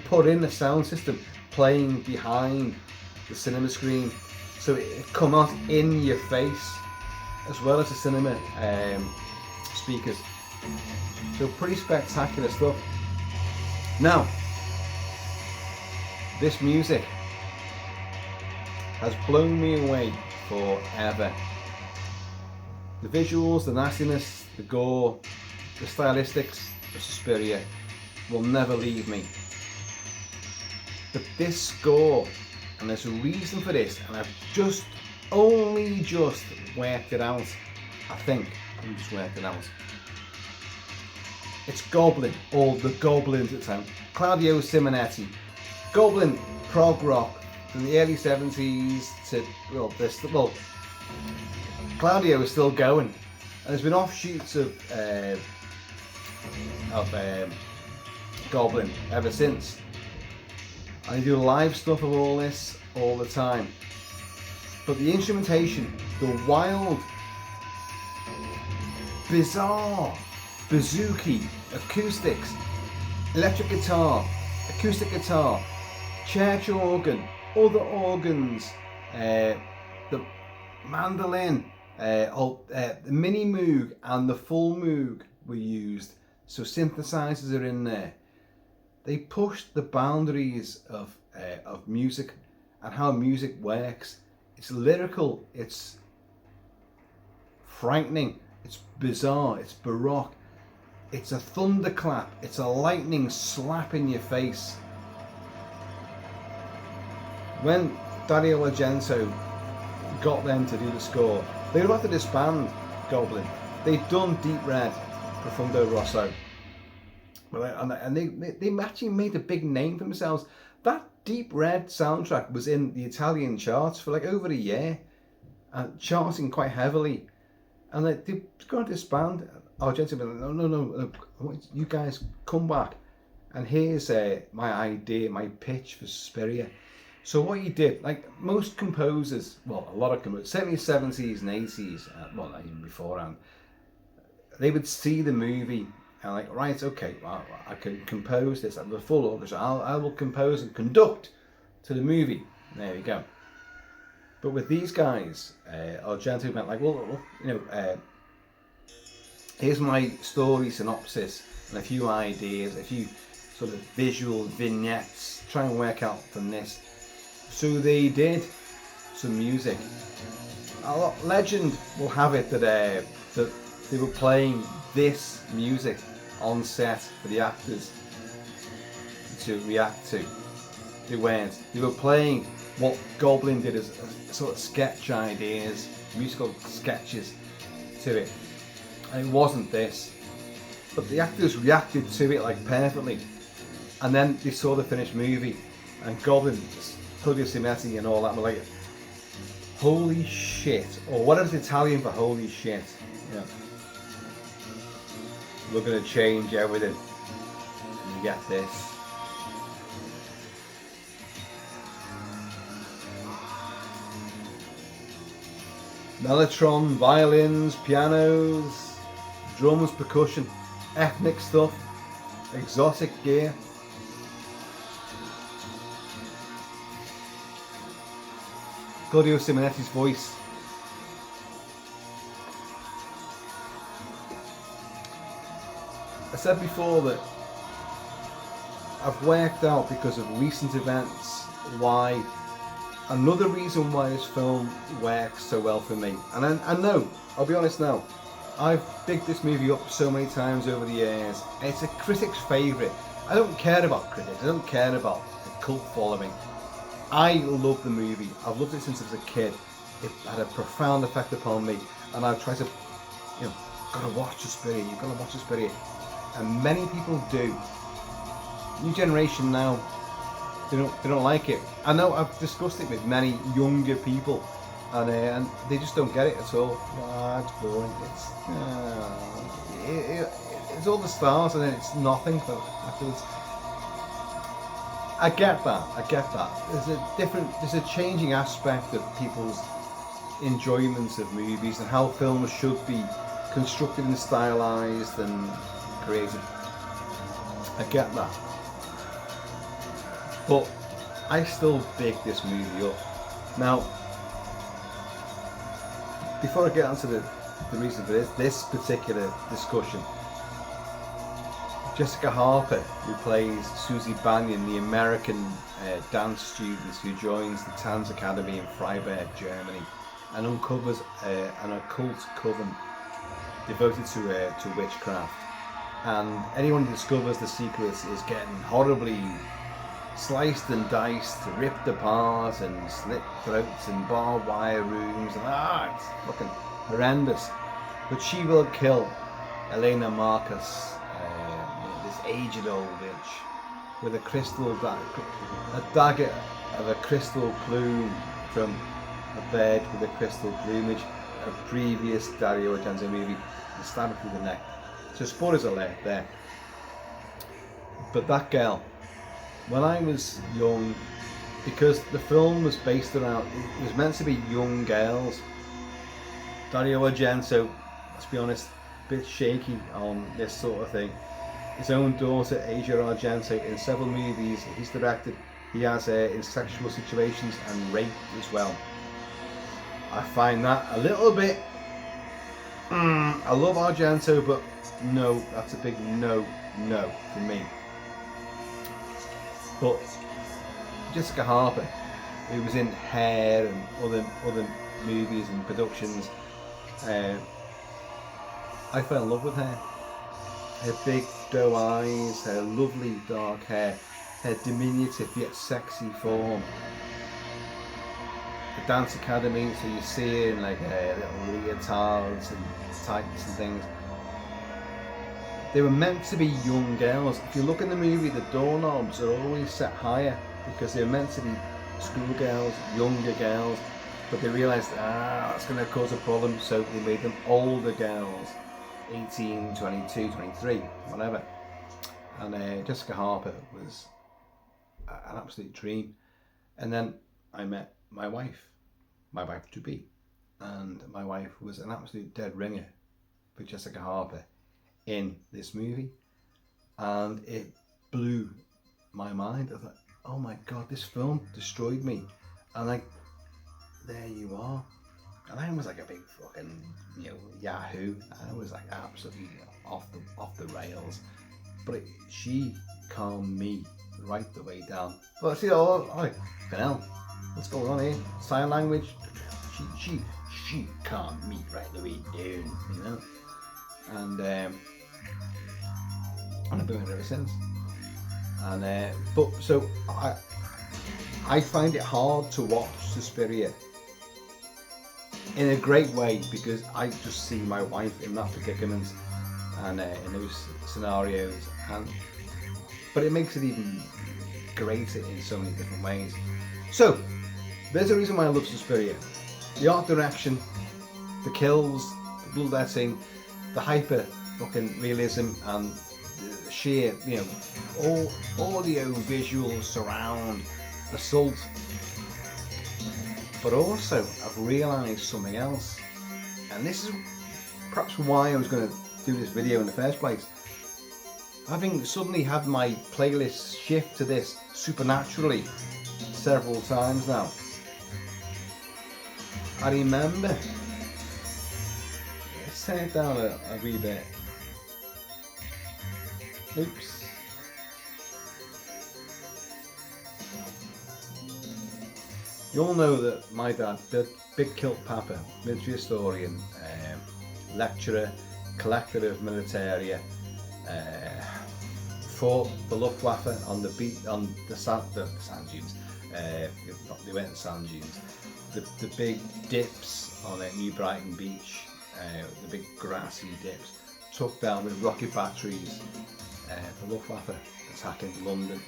put in the sound system playing behind the cinema screen, so it come out in your face as well as the cinema speakers. So pretty spectacular stuff. Now, this music has blown me away forever. The visuals, the nastiness, the gore, the stylistics of Suspiria will never leave me. But this score, and there's a reason for this, and I've only just worked it out. I think I've just worked it out. It's Goblin, or the Goblins at the time. Claudio Simonetti. Goblin prog rock from the early 70s to, well, Claudio is still going. And there's been offshoots of Goblin ever since. I do live stuff of all this all the time. But the instrumentation, the wild, bizarre, bouzouki, acoustics, electric guitar, acoustic guitar, church organ, other organs, the mandolin, the mini moog and the full moog were used. So synthesizers are in there. They pushed the boundaries of music and how music works. It's lyrical, it's frightening, it's bizarre, it's baroque, it's a thunderclap, it's a lightning slap in your face. When Dario Argento got them to do the score, they were about to disband Goblin. They'd done Deep Red, Profundo Rosso, and they actually made a big name for themselves. That Deep Red soundtrack was in the Italian charts for like over a year, and charting quite heavily. And they were going to disband. Argento was like, no, I want you guys come back, and here's my idea, my pitch for Suspiria. So what he did, like most composers, well, a lot of composers, certainly 70s and 80s, well, not even beforehand, they would see the movie and like, right, okay, well, I can compose this. I'm the full orchestra. I will compose and conduct to the movie. There you go. But with these guys, Argento went like, well, here's my story synopsis and a few ideas, a few sort of visual vignettes. Try and work out from this. So they did some music. Legend will have it that they were playing this music on set for the actors to react to. They weren't. They were playing what Goblin did as sort of sketch ideas, musical sketches to it. And it wasn't this. But the actors reacted to it like perfectly. And then they saw the finished movie, and Goblin, Claudio Simonetti and all that were like, holy shit, or whatever's Italian for holy shit. Yeah. We're going to change everything. And you get this. Mellotron, violins, pianos, drums, percussion, ethnic stuff, exotic gear. Claudio Simonetti's voice. I said before that I've worked out because of recent events why Another reason why this film works so well for me, and I know, I'll be honest now, I've bigged this movie up so many times over the years. It's a critic's favourite. I don't care about critics, I don't care about the cult following. I love the movie. I've loved it since I was a kid. It had a profound effect upon me, and I've tried to, gotta watch Suspiria, you've gotta watch Suspiria. And many people do. New generation now, they don't like it. I know I've discussed it with many younger people, and they just don't get it at all. It's boring. It's all the stars, and then it's nothing afterwards. I get that. There's a changing aspect of people's enjoyments of movies and how films should be constructed and stylized and created. I get that. But I still big this movie up. Now, before I get onto the reason for this particular discussion, Jessica Harper, who plays Susie Banyan, the American dance student who joins the Tanz Academy in Freiburg, Germany, and uncovers an occult coven devoted to witchcraft. And anyone who discovers the secrets is getting horribly sliced and diced, ripped apart, and slit throats in barbed wire rooms, and it's fucking horrendous. But she will kill Elena Marcus, this aged old witch, with a crystal a dagger of a crystal plume from a bird with a crystal plumage, a previous Dario Argento movie, and stab her through the neck. So spoilers alert there. But that girl, when I was young, because the film was based around, it was meant to be young girls. Dario Argento, let's be honest, a bit shaky on this sort of thing. His own daughter, Asia Argento, in several movies he's directed, he has in sexual situations and rape as well. I find that a little bit, I love Argento, but no, that's a big no for me. But Jessica Harper, who was in Hair and other movies and productions, I fell in love with her. Her big doe eyes, her lovely dark hair, her diminutive yet sexy form. The Dance Academy, so you see her in like little leotards and tights and things. They were meant to be young girls. If you look in the movie, the doorknobs are always set higher because they're meant to be schoolgirls, younger girls, but they realised, that's going to cause a problem, so they made them older girls, 18, 22, 23, whatever. And Jessica Harper was an absolute dream. And then I met my wife to be, and my wife was an absolute dead ringer for Jessica Harper in this movie, and it blew my mind. I thought, oh my god, this film destroyed me. And like, there you are. And I was like a big fucking yahoo. I was like absolutely off the rails, but she calmed me right the way down. But see, hell, what's going on here? Sign language. She calmed me right the way down, and I've been with her ever since. And but so I find it hard to watch Suspiria in a great way because I just see my wife in that predicament and in those scenarios, but it makes it even greater in so many different ways. So there's a reason why I love Suspiria: the art direction, the kills, the bloodletting, the hyper fucking realism, and the sheer, all audio, visual, surround, assault. But also, I've realised something else, and this is perhaps why I was going to do this video in the first place. Having suddenly had my playlist shift to this supernaturally several times now, I remember, let's turn it down a wee bit. Oops. You all know that my dad, the big kilt papa, military historian, lecturer, collector of militaria, fought the Luftwaffe on the sand dunes. They went in sand dunes. The big dips on New Brighton Beach, the big grassy dips, took down with rocket batteries. The Luftwaffe attacking London.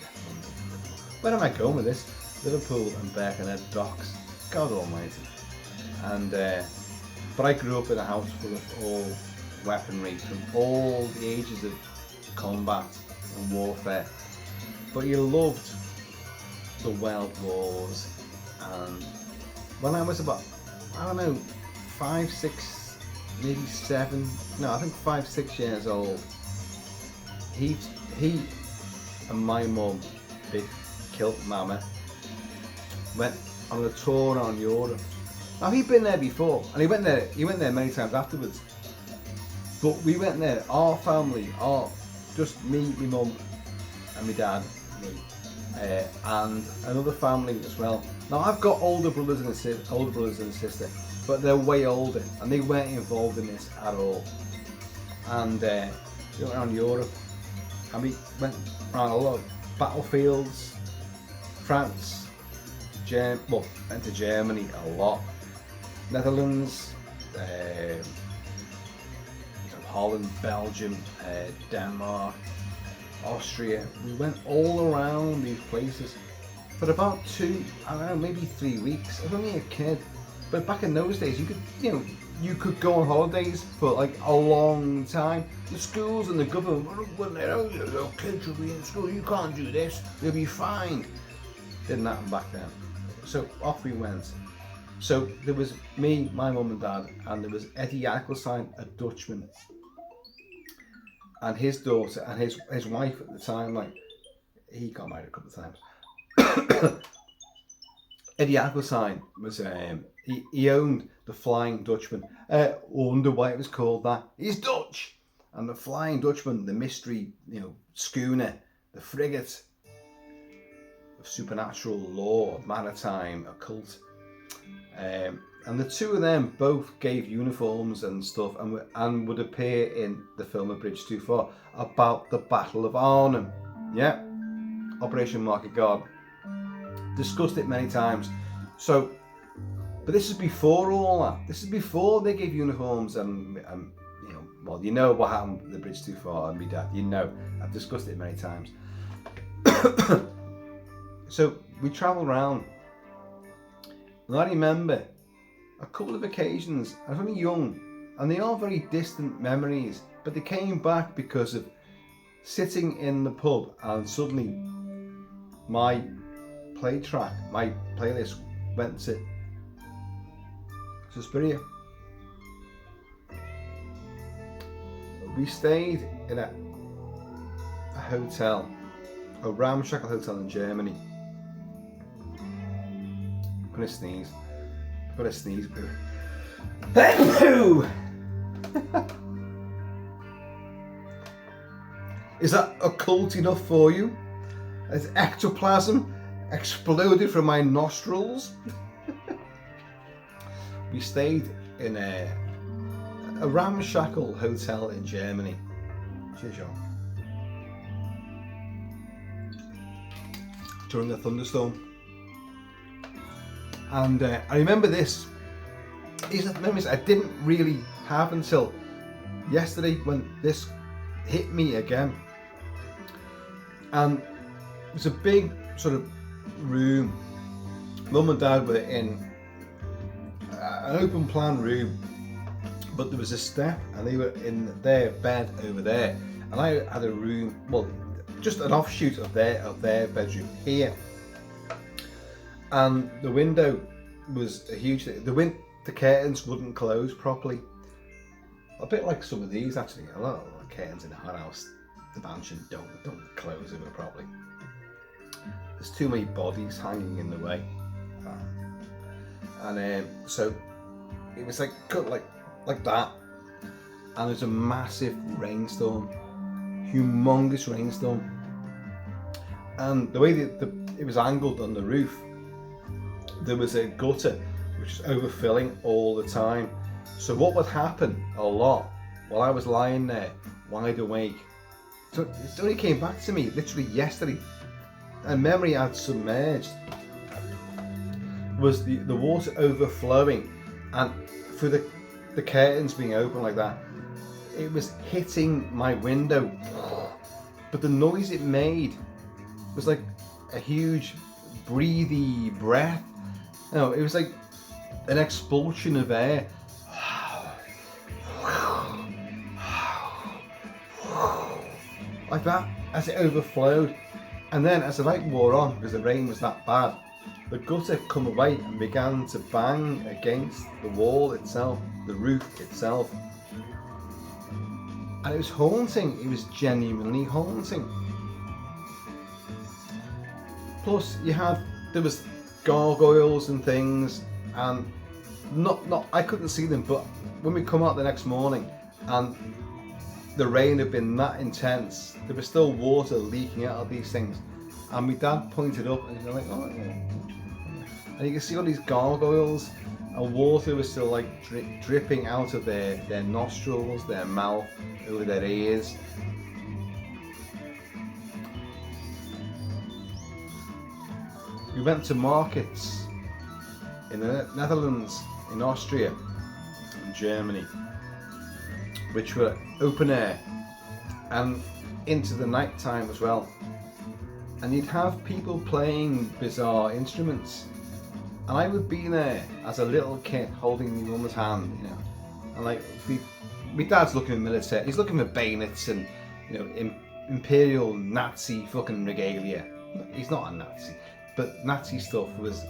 Where am I going with this? Liverpool and Birkenhead docks. God almighty. And but I grew up in a house full of all weaponry from all the ages of combat and warfare. But you loved the World Wars. And when I was about, I don't know, 5, 6, maybe 7, no, I think 5, 6 years old, he and my mum, big kilt mama, went on a tour around Europe. Now he'd been there before, and he went there many times afterwards. But we went there, our family, just me, my mum, and my dad, me, and another family as well. Now I've got older brothers and a sister, but they're way older, and they weren't involved in this at all. And we went around Europe, and we went around a lot of battlefields, France. Went to Germany a lot, Netherlands, Holland, Belgium, Denmark, Austria. We went all around these places for about maybe 3 weeks. I was only a kid, but back in those days, you could go on holidays for like a long time. The schools and the government, your kids will be in school. You can't do this. You'll be fined. Didn't happen back then. So off we went. So there was me, my mum and dad, and there was Eddie Jackelstein, a Dutchman, and his daughter and his wife at the time. Like, he got married a couple of times. Eddie Jackelstein was he owned the Flying Dutchman. Wonder why it was called that. He's Dutch, and the Flying Dutchman, the mystery, schooner, the frigate. Supernatural law, maritime, occult, and the two of them both gave uniforms and stuff, and would appear in the film A Bridge Too Far about the Battle of Arnhem. Yeah, Operation Market Garden. Discussed it many times. So, but this is before all that. This is before they gave uniforms and what happened with The Bridge Too Far and me dad. I've discussed it many times. So we travelled around, and I remember a couple of occasions. I was only young, and they are very distant memories, but they came back because of sitting in the pub, and suddenly my playlist went to Susperia. We stayed in a hotel, a ramshackle hotel in Germany. I'm gonna sneeze. I've got a sneeze. Is that occult enough for you? Has ectoplasm exploded from my nostrils? We stayed in a ramshackle hotel in Germany. Cheers, John. During a thunderstorm. And I remember this. These are memories I didn't really have until yesterday when this hit me again. And it was a big sort of room. Mum and Dad were in an open plan room, but there was a step, and they were in their bed over there, and I had a room, well, just an offshoot of their bedroom here. And the window was a huge thing. The curtains wouldn't close properly. A bit like some of these actually. A lot of curtains in a hot house, the mansion don't close over properly. There's too many bodies hanging in the way. And so it was like cut like that. And there's a massive rainstorm, humongous rainstorm. And the way that it was angled on the roof, there was a gutter which was overfilling all the time. So what would happen a lot while I was lying there wide awake, so it only came back to me literally yesterday, and memory had submerged, was the water overflowing, and through the curtains being open like that, it was hitting my window, but the noise it made was like a huge breathy breath. No, it was like an expulsion of air, like that, as it overflowed. And then as the night wore on, because the rain was that bad, the gutter come away and began to bang against the wall itself, the roof itself. And it was haunting, it was genuinely haunting. Plus there was gargoyles and things, and I couldn't see them, but when we come out the next morning and the rain had been that intense, there was still water leaking out of these things. And my dad pointed up and he was like, oh yeah. And you can see all these gargoyles, and water was still like dripping out of their nostrils, their mouth, over their ears. We went to markets in the Netherlands, in Austria, in Germany, which were open air and into the night time as well. And you'd have people playing bizarre instruments. And I would be there as a little kid holding my mum's hand, you know. And like, my dad's looking at military, he's looking for bayonets and, you know, imperial Nazi fucking regalia. He's not a Nazi, but Nazi stuff was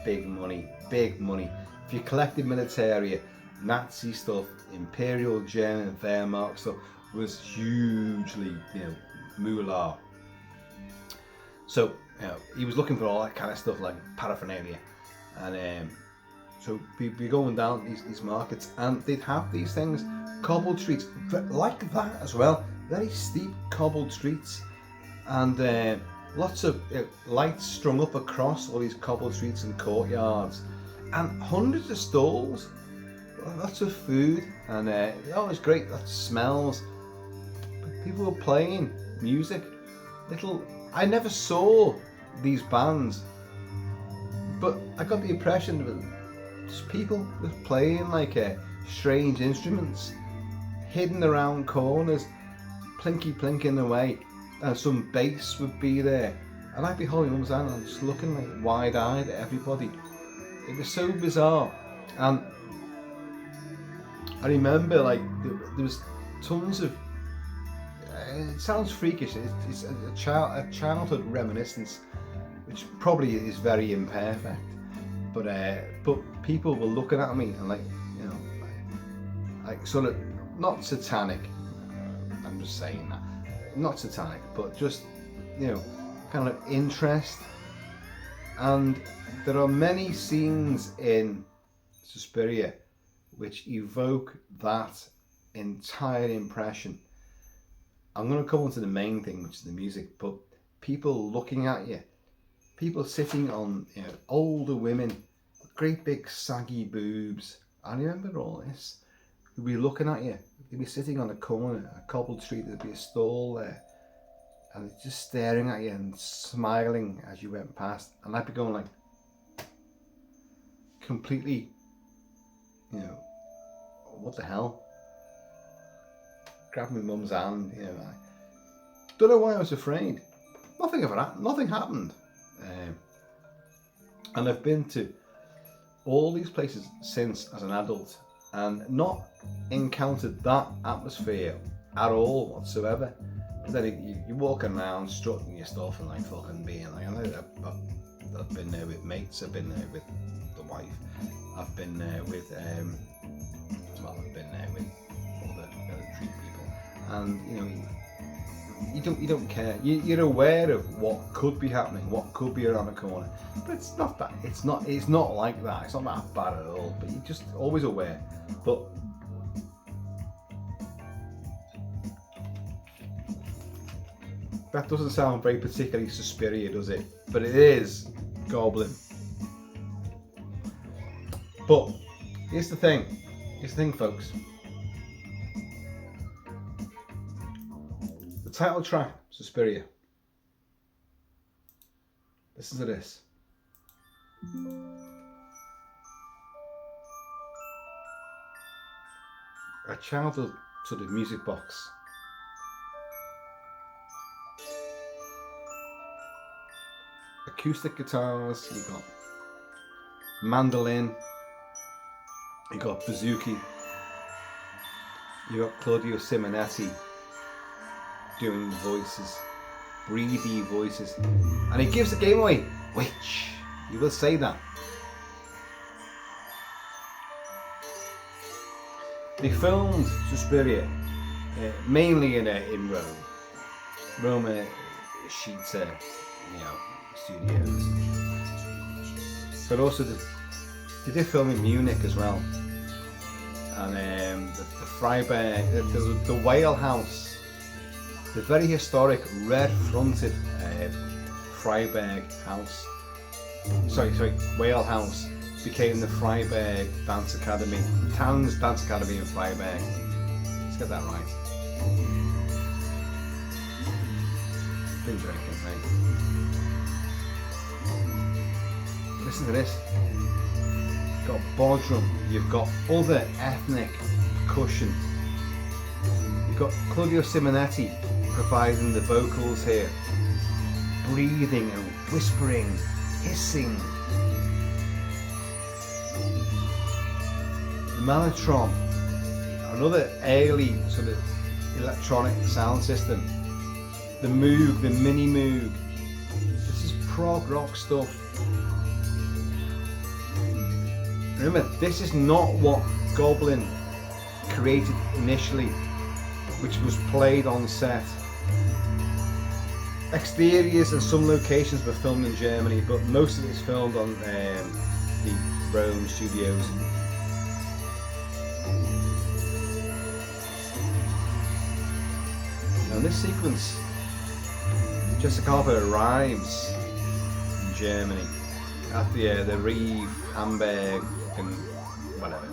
big money, big money. If you collected militaria, Nazi stuff, Imperial German Wehrmacht stuff was hugely, you know, moolah. So, you know, he was looking for all that kind of stuff, like paraphernalia. And so we'd be going down these markets, and they'd have these things, cobbled streets, like that as well, very steep cobbled streets, and lots of lights strung up across all these cobbled streets and courtyards, and hundreds of stalls, lots of food, and it was great, lots of smells. But people were playing music. I never saw these bands, but I got the impression that just people were playing like strange instruments, hidden around corners, plinky plinking away, and some bass would be there, and I'd be holding mum's hand and just looking like wide-eyed at everybody. It was so bizarre. And I remember like there was tons of, it sounds freakish, it's a childhood reminiscence, which probably is very imperfect, but people were looking at me and like, you know, like sort of, not satanic, I'm just saying that, not satanic, but just, you know, kind of interest. And there are many scenes in Susperia which evoke that entire impression. I'm going to come on to the main thing, which is the music, but people looking at you, people sitting on, you know, older women, great big saggy boobs. I remember all this. They'd be looking at you, they'd be sitting on a corner, a cobbled street, there'd be a stall there, and they're just staring at you and smiling as you went past, and I'd be going like, completely, you know, what the hell? Grabbed my mum's hand, you know. I don't know why I was afraid. Nothing happened. And I've been to all these places since as an adult, and not encountered that atmosphere at all whatsoever. But then you're walking around strutting your stuff and like fucking being like, I know I've been there with mates, I've been there with the wife, I've been there with I've been there with other military people, and you know, you don't care. You're aware of what could be happening, what could be around the corner, but it's not that. It's not like that. It's not that bad at all. But you're just always aware. But that doesn't sound very particularly Suspiria, does it? But it is Goblin. But here's the thing, folks. The title track, Suspiria. Listen to this. A childhood sort of music box. Acoustic guitars, you got mandolin, you got bouzouki, you got Claudio Simonetti doing voices, breathy voices, and he gives the game away, which you will say that. They filmed Suspiria mainly in Rome. Roma Sheets, studios. But also they did film in Munich as well. And the Freiberg, the Whale House, the very historic red-fronted Freiberg House. Whale House became the Freiberg Dance Academy, Town's Dance Academy in Freiberg. Let's get that right. Been drinking, mate. Listen to this. You've got bodrum, you've got other ethnic percussion. You've got Claudio Simonetti providing the vocals here, breathing and whispering, hissing. The mellotron, another early sort of electronic sound system. The Moog, the Mini Moog. This is prog rock stuff. Remember, this is not what Goblin created initially, which was played on set. Exteriors and some locations were filmed in Germany, but most of it is filmed on the Rome studios. Now in this sequence, Jessica Harper arrives in Germany at the Reeve, Hamburg, and whatever,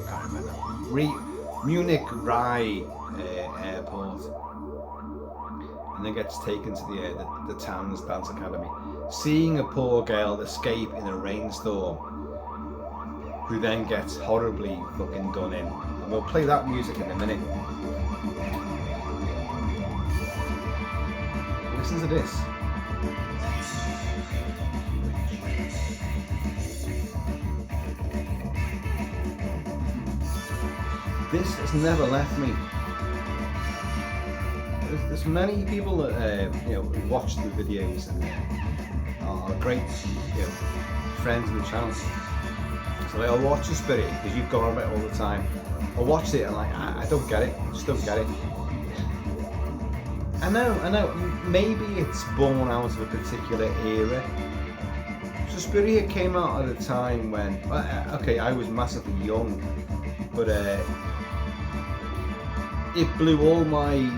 I can't remember. Munich Rye airport, and then gets taken to the town's dance academy, seeing a poor girl escape in a rainstorm, who then gets horribly fucking done in. And we'll play that music in a minute. Listen to this. This has never left me. There's many people that watch the videos and are great friends of the channel. So I'll watch Suspiria because you've gone on it all the time. I watched it and I don't get it. I just don't get it. I know. Maybe it's born out of a particular era. Suspiria came out at a time when, I was massively young, but it blew all my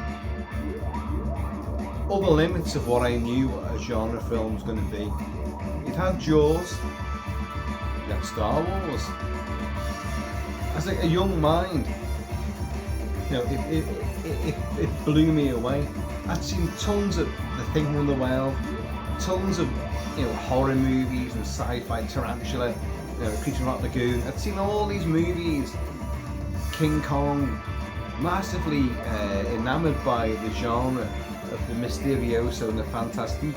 other limits of what I knew what a genre film was going to be. It had Jaws, it had Star Wars. As like a young mind, it blew me away. I'd seen tons of The Thing from the Well, tons of horror movies and sci-fi, Tarantula, Creature from the Lagoon. I'd seen all these movies, King Kong. Massively enamoured by the genre of the Mysterioso and the Fantastique.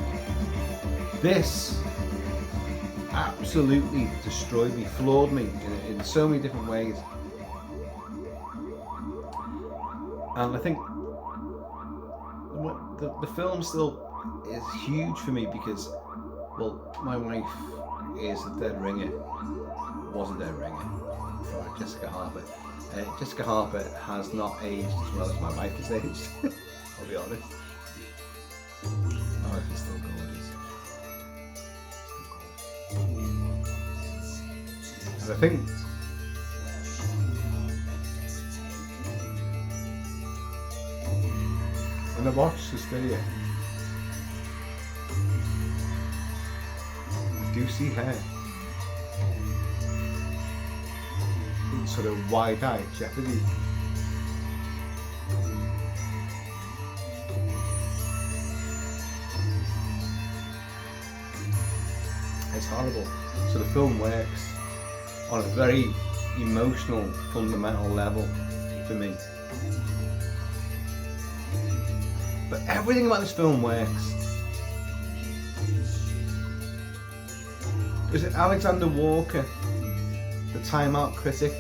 This absolutely destroyed me, floored me in so many different ways. And I think the film still is huge for me because, well, my wife is a dead ringer, was a dead ringer for Jessica Harper. Jessica Harper has not aged as well as my wife has aged. I'll be honest. My wife is still gorgeous. And I think when I watch Suspiria, I do see her. in sort of wide-eyed jeopardy. It's horrible. So the film works on a very emotional, fundamental level for me. But everything about this film works. Was it Alexander Walker, the Time Out critic,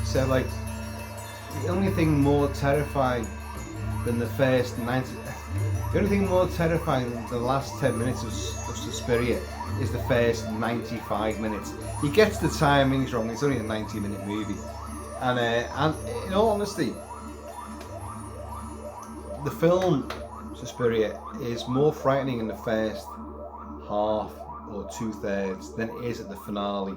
said like, the only thing more terrifying than the first 90, the only thing more terrifying than the last 10 minutes of Suspiria is the first 95 minutes. He gets the timings wrong. It's only a 90-minute movie, and in all honesty, the film Suspiria is more frightening in the first half or 2/3 than it is at the finale.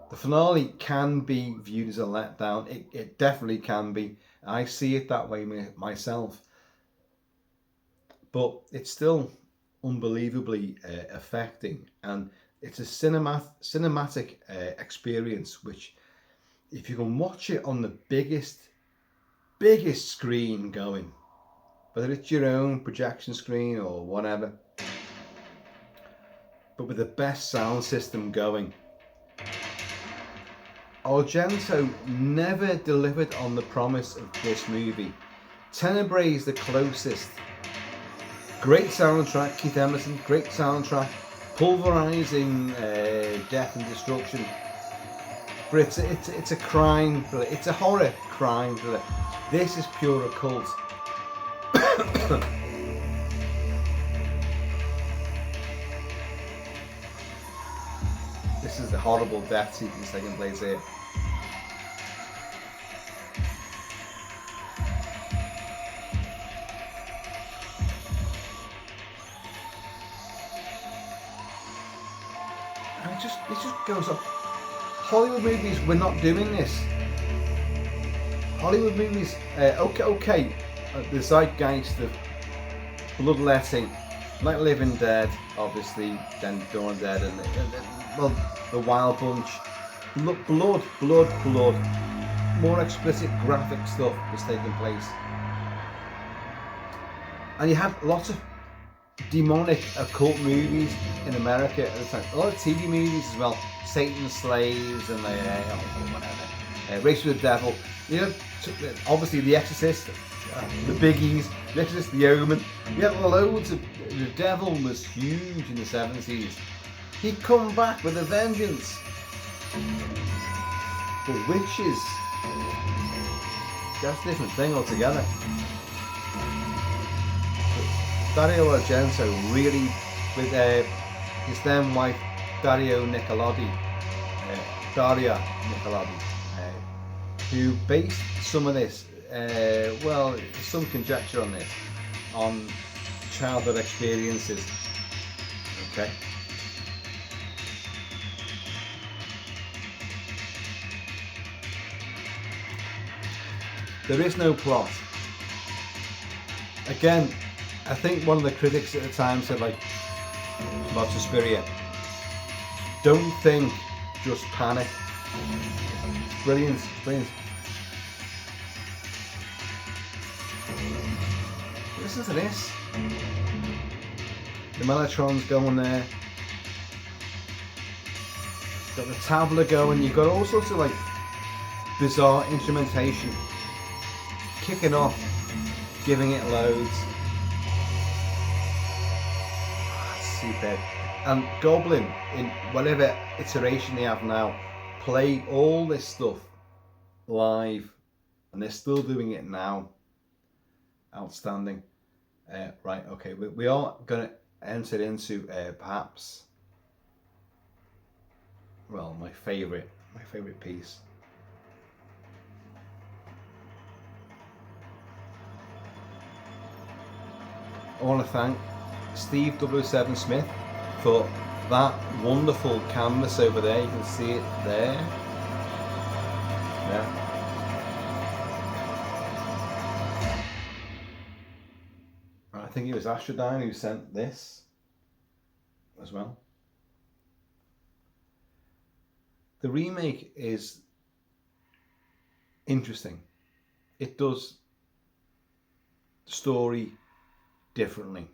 The finale can be viewed as a letdown. It definitely can be. I see it that way myself. But it's still unbelievably affecting, and it's a cinematic experience which, if you can watch it on the biggest screen going, whether it's your own projection screen or whatever, but with the best sound system going. Argento never delivered on the promise of this movie. Tenebrae is the closest. Great soundtrack, Keith Emerson, great soundtrack, pulverizing death and destruction. But it's a crime thriller. It's a horror crime thriller. This is pure occult. This is the horrible death sequence taking place here. And it just goes up. Hollywood movies, we're not doing this. Hollywood movies, okay, the zeitgeist of bloodletting, like Living Dead, obviously, then Dawn of the Dead, and well, the Wild Bunch. Blood. More explicit graphic stuff was taking place. And you had lots of demonic occult movies in America at the time. A lot of TV movies as well. Satan's Slaves and whatever. Race with the Devil. You know, obviously The Exorcist, the biggies, The Exorcist, The Omen. You had loads of. The Devil was huge in the 70s. He'd come back with a vengeance. The witches. That's a different thing altogether. Dario Argento really, with his then wife Daria Nicolodi, who based some of this, well, there's some conjecture on this, on childhood experiences. Okay. There is no plot. Again, I think one of the critics at the time said, like, about Suspiria, don't think, just panic. Brilliant. Listen to this. The mellotron's going there. Got the tabla going. You've got all sorts of like bizarre instrumentation. Kicking off, giving it loads. Superb. And Goblin, in whatever iteration they have now, play all this stuff live, and they're still doing it now. Outstanding. Right, okay, we are going to enter into perhaps, well, my favourite piece. I want to thank Steve 007 Smith for that wonderful canvas over there. You can see it there. Yeah. I think it was Astrodyne who sent this as well. The remake is interesting. It does the story differently,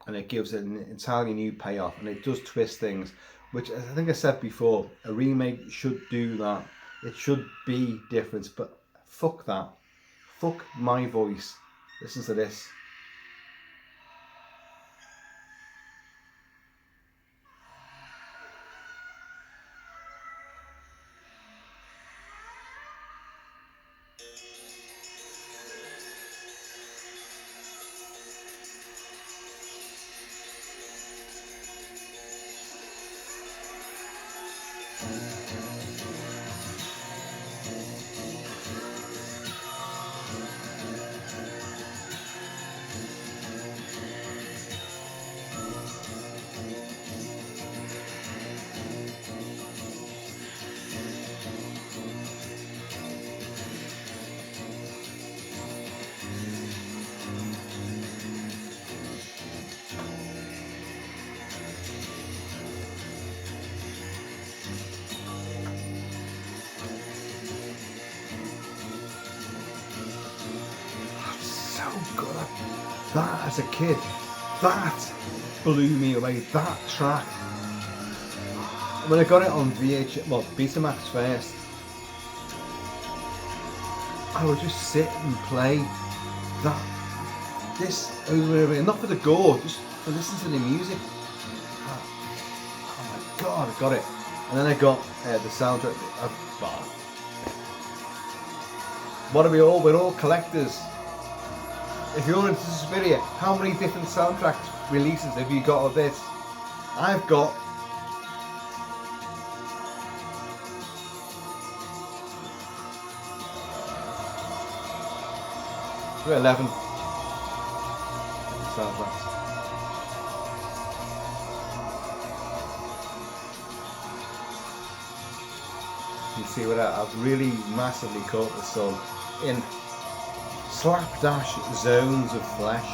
and it gives it an entirely new payoff, and it does twist things, which I think I said before, a remake should do that. It should be different, but fuck that. Fuck my voice. Listen to this. God, that as a kid, that blew me away. That track. When I got it on Betamax first, I would just sit and play this over and over again. Not for the gore, just to listen to the music. Oh my God, I got it. And then I got the soundtrack. What are we all? We're all collectors. If you're into Suspiria, how many different soundtrack releases have you got of this? I've got we're 11 soundtracks. You can see what I've really massively caught this song in slapdash zones of flesh.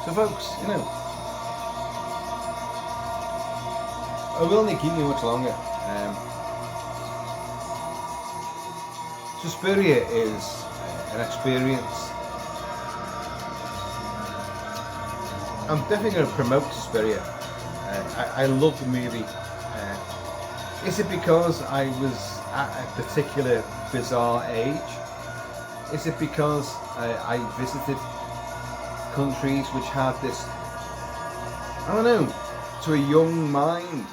So folks, you know, I will not keep you much longer. Suspiria is an experience. I'm definitely going to promote Suspiria. I love the movie. Is it because I was at a particular bizarre age? Is it because I visited countries which had this, I don't know, to a young mind,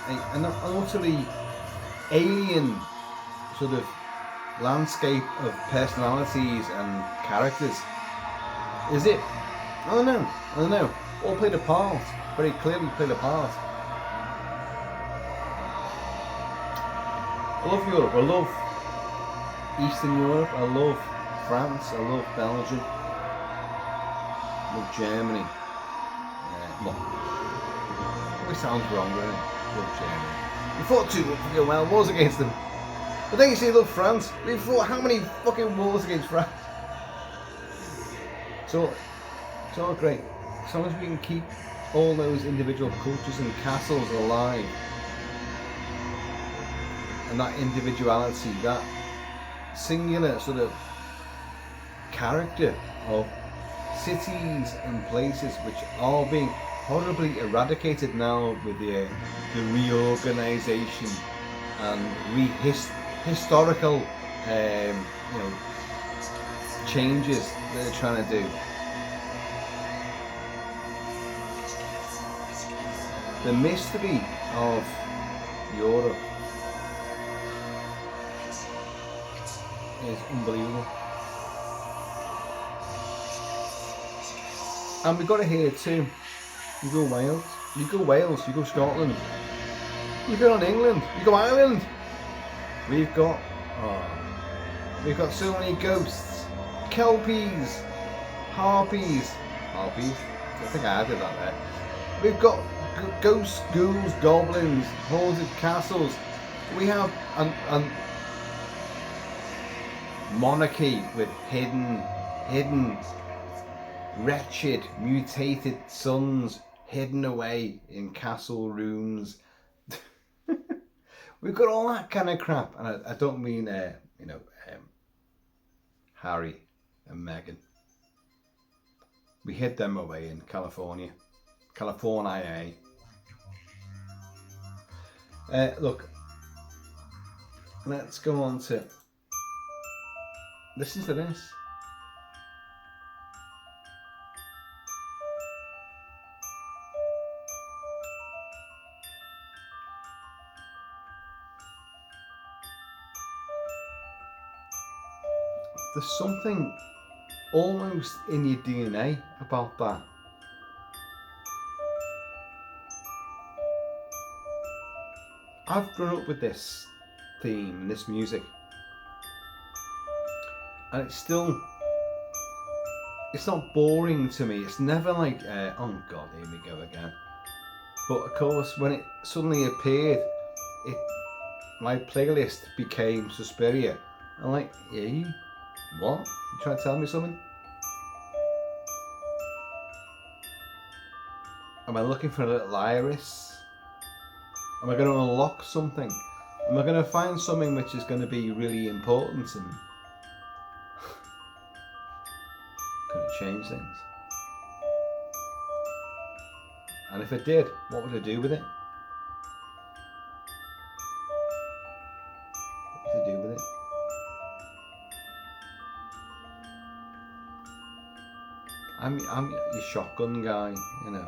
an utterly alien sort of landscape of personalities and characters? Is it? I don't know. All played a part. Very clearly played a part. I love Europe. I love Eastern Europe. I love France. I love Belgium. I love Germany. It sounds wrong, doesn't it? I love Germany. We fought 2 fucking wild wars against them. But then you say love France. We fought how many fucking wars against France? So it's all great. As long as we can keep all those individual cultures and castles alive, and that individuality, that singular sort of character of cities and places which are being horribly eradicated now with the reorganisation and historical changes that they're trying to do. The mystery of Europe is unbelievable. And we've got it here too. You go Wales, you go Scotland, you go on England, you go Ireland. We've got so many ghosts, kelpies, harpies. I think I added that there. We've got ghosts, ghouls, goblins, haunted castles. We have and monarchy with hidden, wretched, mutated sons hidden away in castle rooms. We've got all that kind of crap, and I don't mean, Harry and Meghan. We hid them away in California. Look, let's go on to listen to this. There's something almost in your DNA about that. I've grown up with this theme, this music, and it's not boring to me. It's never like, oh God, here we go again. But of course, when it suddenly appeared, my playlist became Suspiria. I'm like, hey, what? You trying to tell me something? Am I looking for a little iris? Am I going to unlock something? Am I going to find something which is going to be really important and going to change things? And if it did, what would I do with it? What would I do with it? I'm your shotgun guy, you know.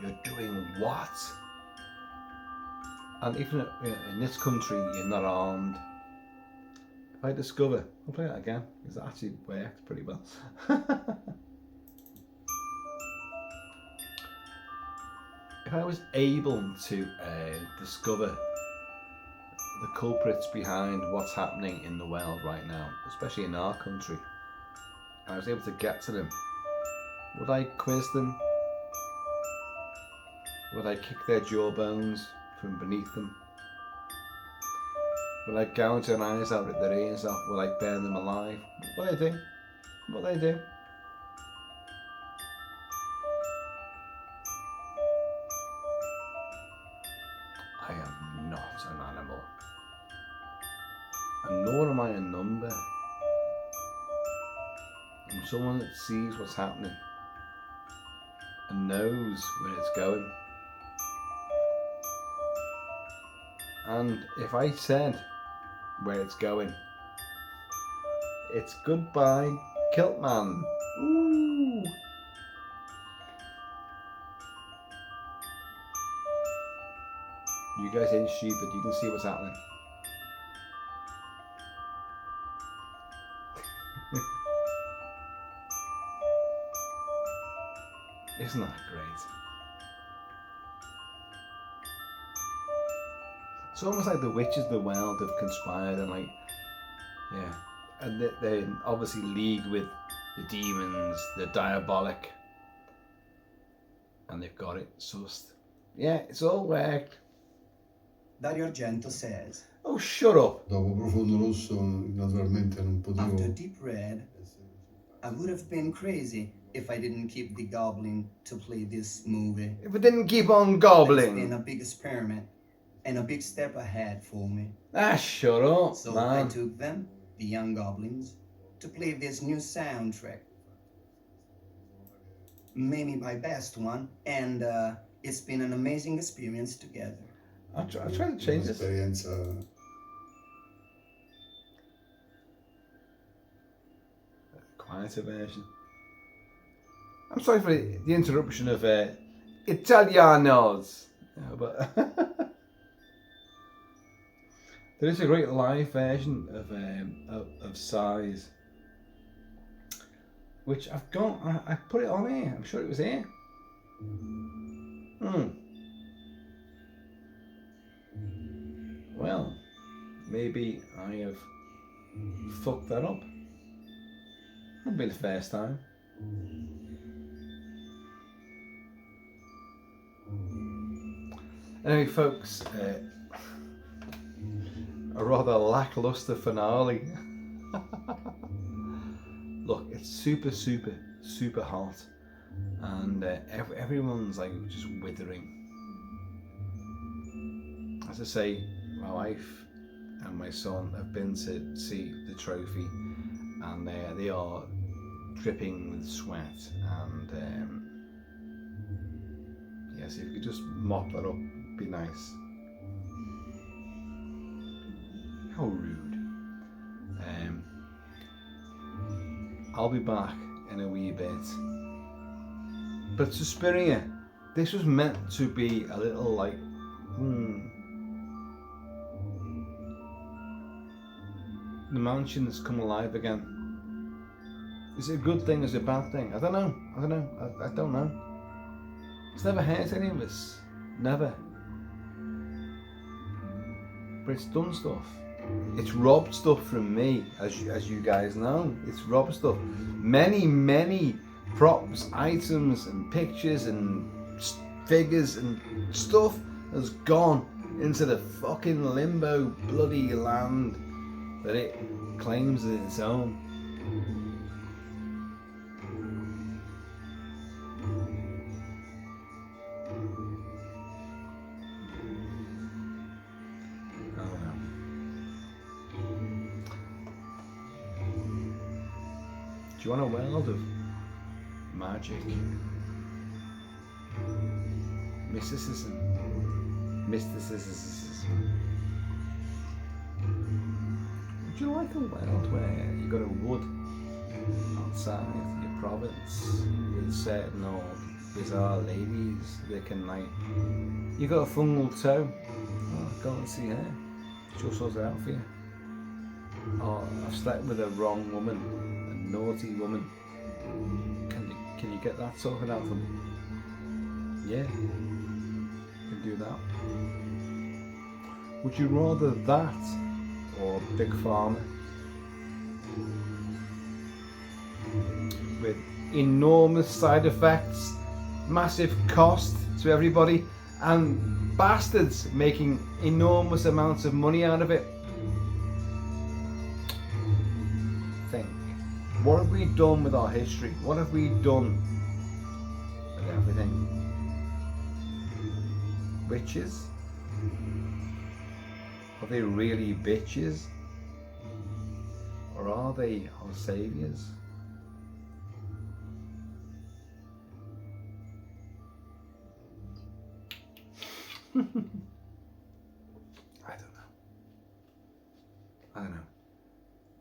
You're doing what? And even in this country, you're not armed. If I discover, I'll play that again, because it actually worked pretty well. If I was able to discover the culprits behind what's happening in the world right now, especially in our country, I was able to get to them, would I quiz them? Would I kick their jawbones from beneath them? Would I gouge their eyes out, rip their ears off? Would I burn them alive? What would I do? What would I do? I am not an animal. And nor am I a number. I'm someone that sees what's happening and knows where it's going. And if I said where it's going, it's goodbye, KILT-MAN. Ooh. You guys ain't stupid, you can see what's happening. Isn't that great? It's almost like the witches of the world have conspired and and they're obviously league with the demons, the diabolic, and they've got it sussed. Yeah, it's all worked. Dario Argento says, oh, shut up. Dopo Profondo Rosso, naturalmente non potevo. After Deep Red, I would have been crazy if I didn't keep the Goblin to play this movie. If we didn't keep on It's gobbling. been a big experiment and a big step ahead for me. Ah, shut up, So man. I took them, the young Goblins, to play this new soundtrack. Maybe my best one, and it's been an amazing experience together. I'll try to change this. Un'esperienza. Quieter version. I'm sorry for the interruption of Italianos, but there is a great live version of Size, which I've got. I put it on here. I'm sure it was here. Well, maybe I have fucked that up. That'll be the first time. Anyway, folks, a rather lackluster finale. it's super hot, and everyone's like just withering. As I say, my wife and my son have been to see the trophy, and they are dripping with sweat. And yes, if you could just mop that up, be nice. How rude. I'll be back in a wee bit. But Susperia, this was meant to be a little like, the mansion's come alive again. Is it a good thing? Is it a bad thing? I don't know. I don't know. It's never hurt any of us. Never. But it's done stuff. It's robbed stuff from me, as you guys know. It's robbed stuff. Many props, items, and pictures, and figures, and stuff has gone into the fucking limbo bloody land that it claims as its own. Do you want a world of magic, mysticism? Would you like a world where you got a wood outside your province with certain old bizarre ladies that can, like, you got a fungal toe? Oh, go and see her. She'll sort it out for you. Or I've slept with a wrong woman, a naughty woman. Can you get that sorted out for me? Yeah, you can do that. Would you rather that or Big Pharma? With enormous side effects, massive cost to everybody, and bastards making enormous amounts of money out of it. Think. What have we done with our history? What have we done with everything? Witches? Are they really bitches? Or are they our saviours? I don't know.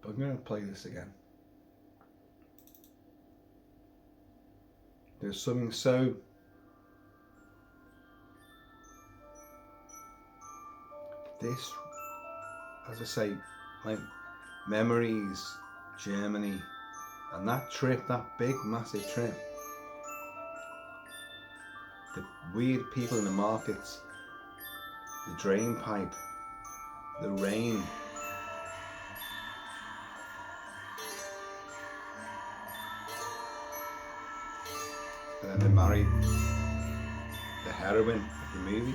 But I'm going to play this again. There's something so this, as I say, like memories, Germany, and that trip, that big massive trip, the weird people in the markets, the drain pipe, the rain, and then they married the heroine of the movie.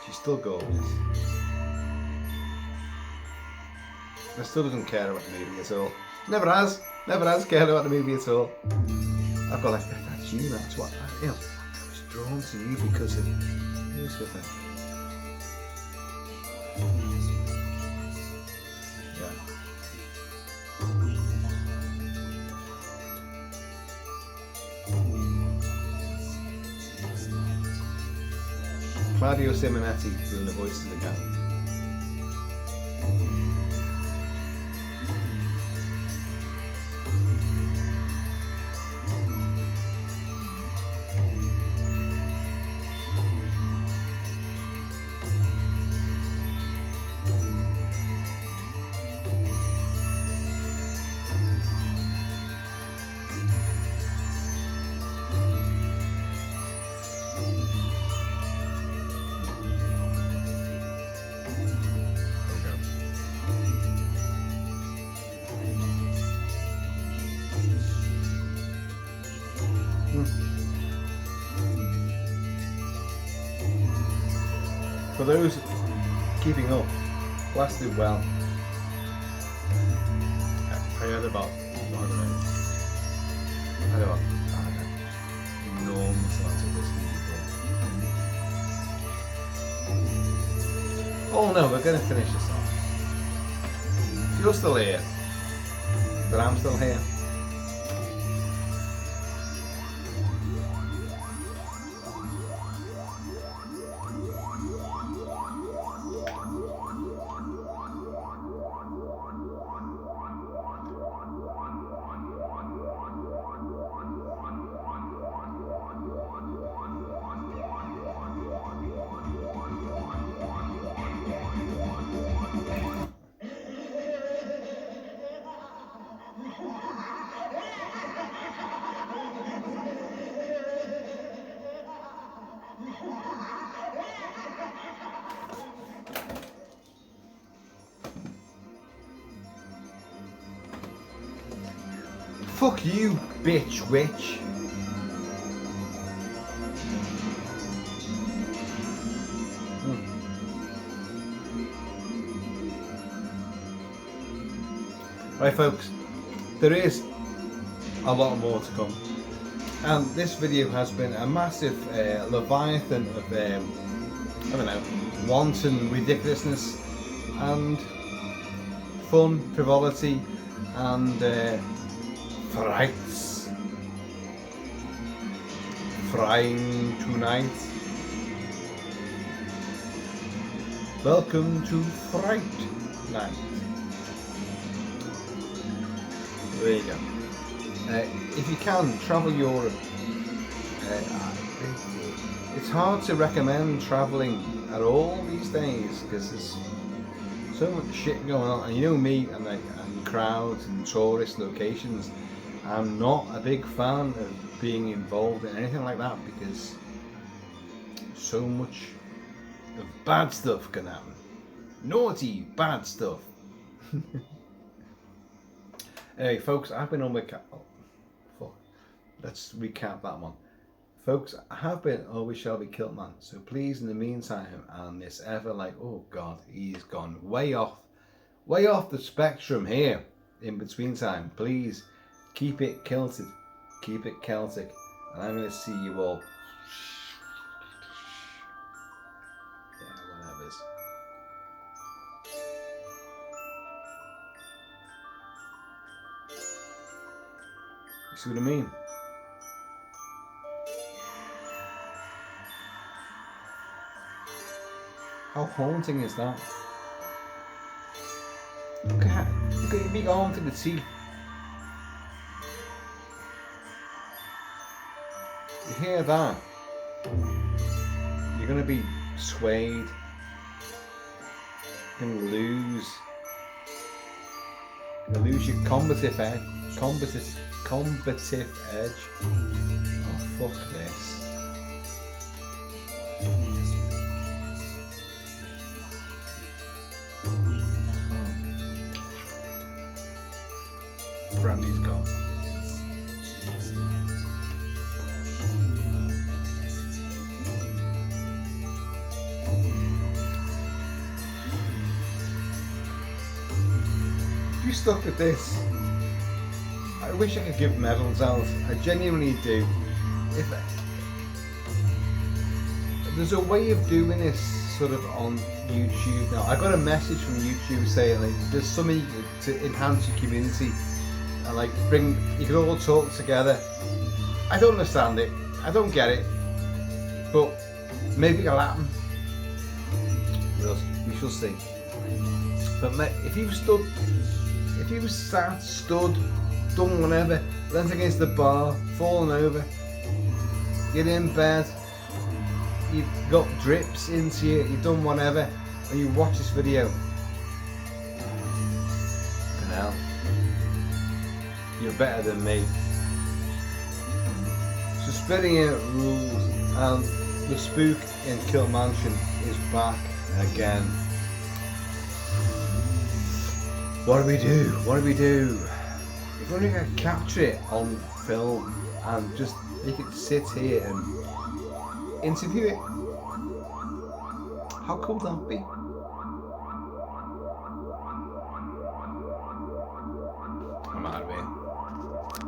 She's still gorgeous. And still doesn't care about the movie at all. Never has cared about the movie at all. I've got like, that's you, that's what, you know, I was drawn to you because of this sort of thing. Claudio Simonetti doing the voices again. For those keeping up, lasted well. heard about, I don't know, enormous amounts of whiskey before. Oh no, we're going to finish this off. You're still here, but I'm still here. Fuck you, bitch witch. Right folks, there is a lot more to come. And this video has been a massive leviathan of, I don't know, wanton ridiculousness and fun, frivolity and frights. Frying tonight. Welcome to Fright Night. There you go. If you can, travel Europe. It's hard to recommend travelling at all these days because there's so much shit going on. And you know me and crowds and tourist locations. I'm not a big fan of being involved in anything like that because so much of bad stuff can happen. Naughty, bad stuff. Hey folks, I've been on my let's recap that one. Folks, I have been Always Shall Be KILT-MAN, so please in the meantime, and this ever like, oh god, he's gone way off the spectrum here in between time, please keep it kilted, keep it Celtic, and I'm going to see you all. Yeah, whatever's. You see what I mean? How haunting is that? Look at your big arm to the teeth. You hear that? You're gonna be swayed. You're gonna lose your combative edge. Combative edge. Oh fuck this. Brandy's gone. You stuck with this. I wish I could give medals out. I genuinely do. If there's a way of doing this sort of on YouTube now. I got a message from YouTube saying like there's something to enhance your community and like you can all talk together. I don't understand it. I don't get it. But maybe it'll happen. We shall see. But if you've sat, stood, done whatever, leant against the bar, fallen over, you're in bed, you've got drips into you, you've done whatever, and you watch this video, fucking hell, you're better than me. Suspiria rules, and the Spook in KILT Mansion is back again. What do we do? What do we do? If only I could capture it on film and just make it sit here and interview it. How cool would that be? I'm movie.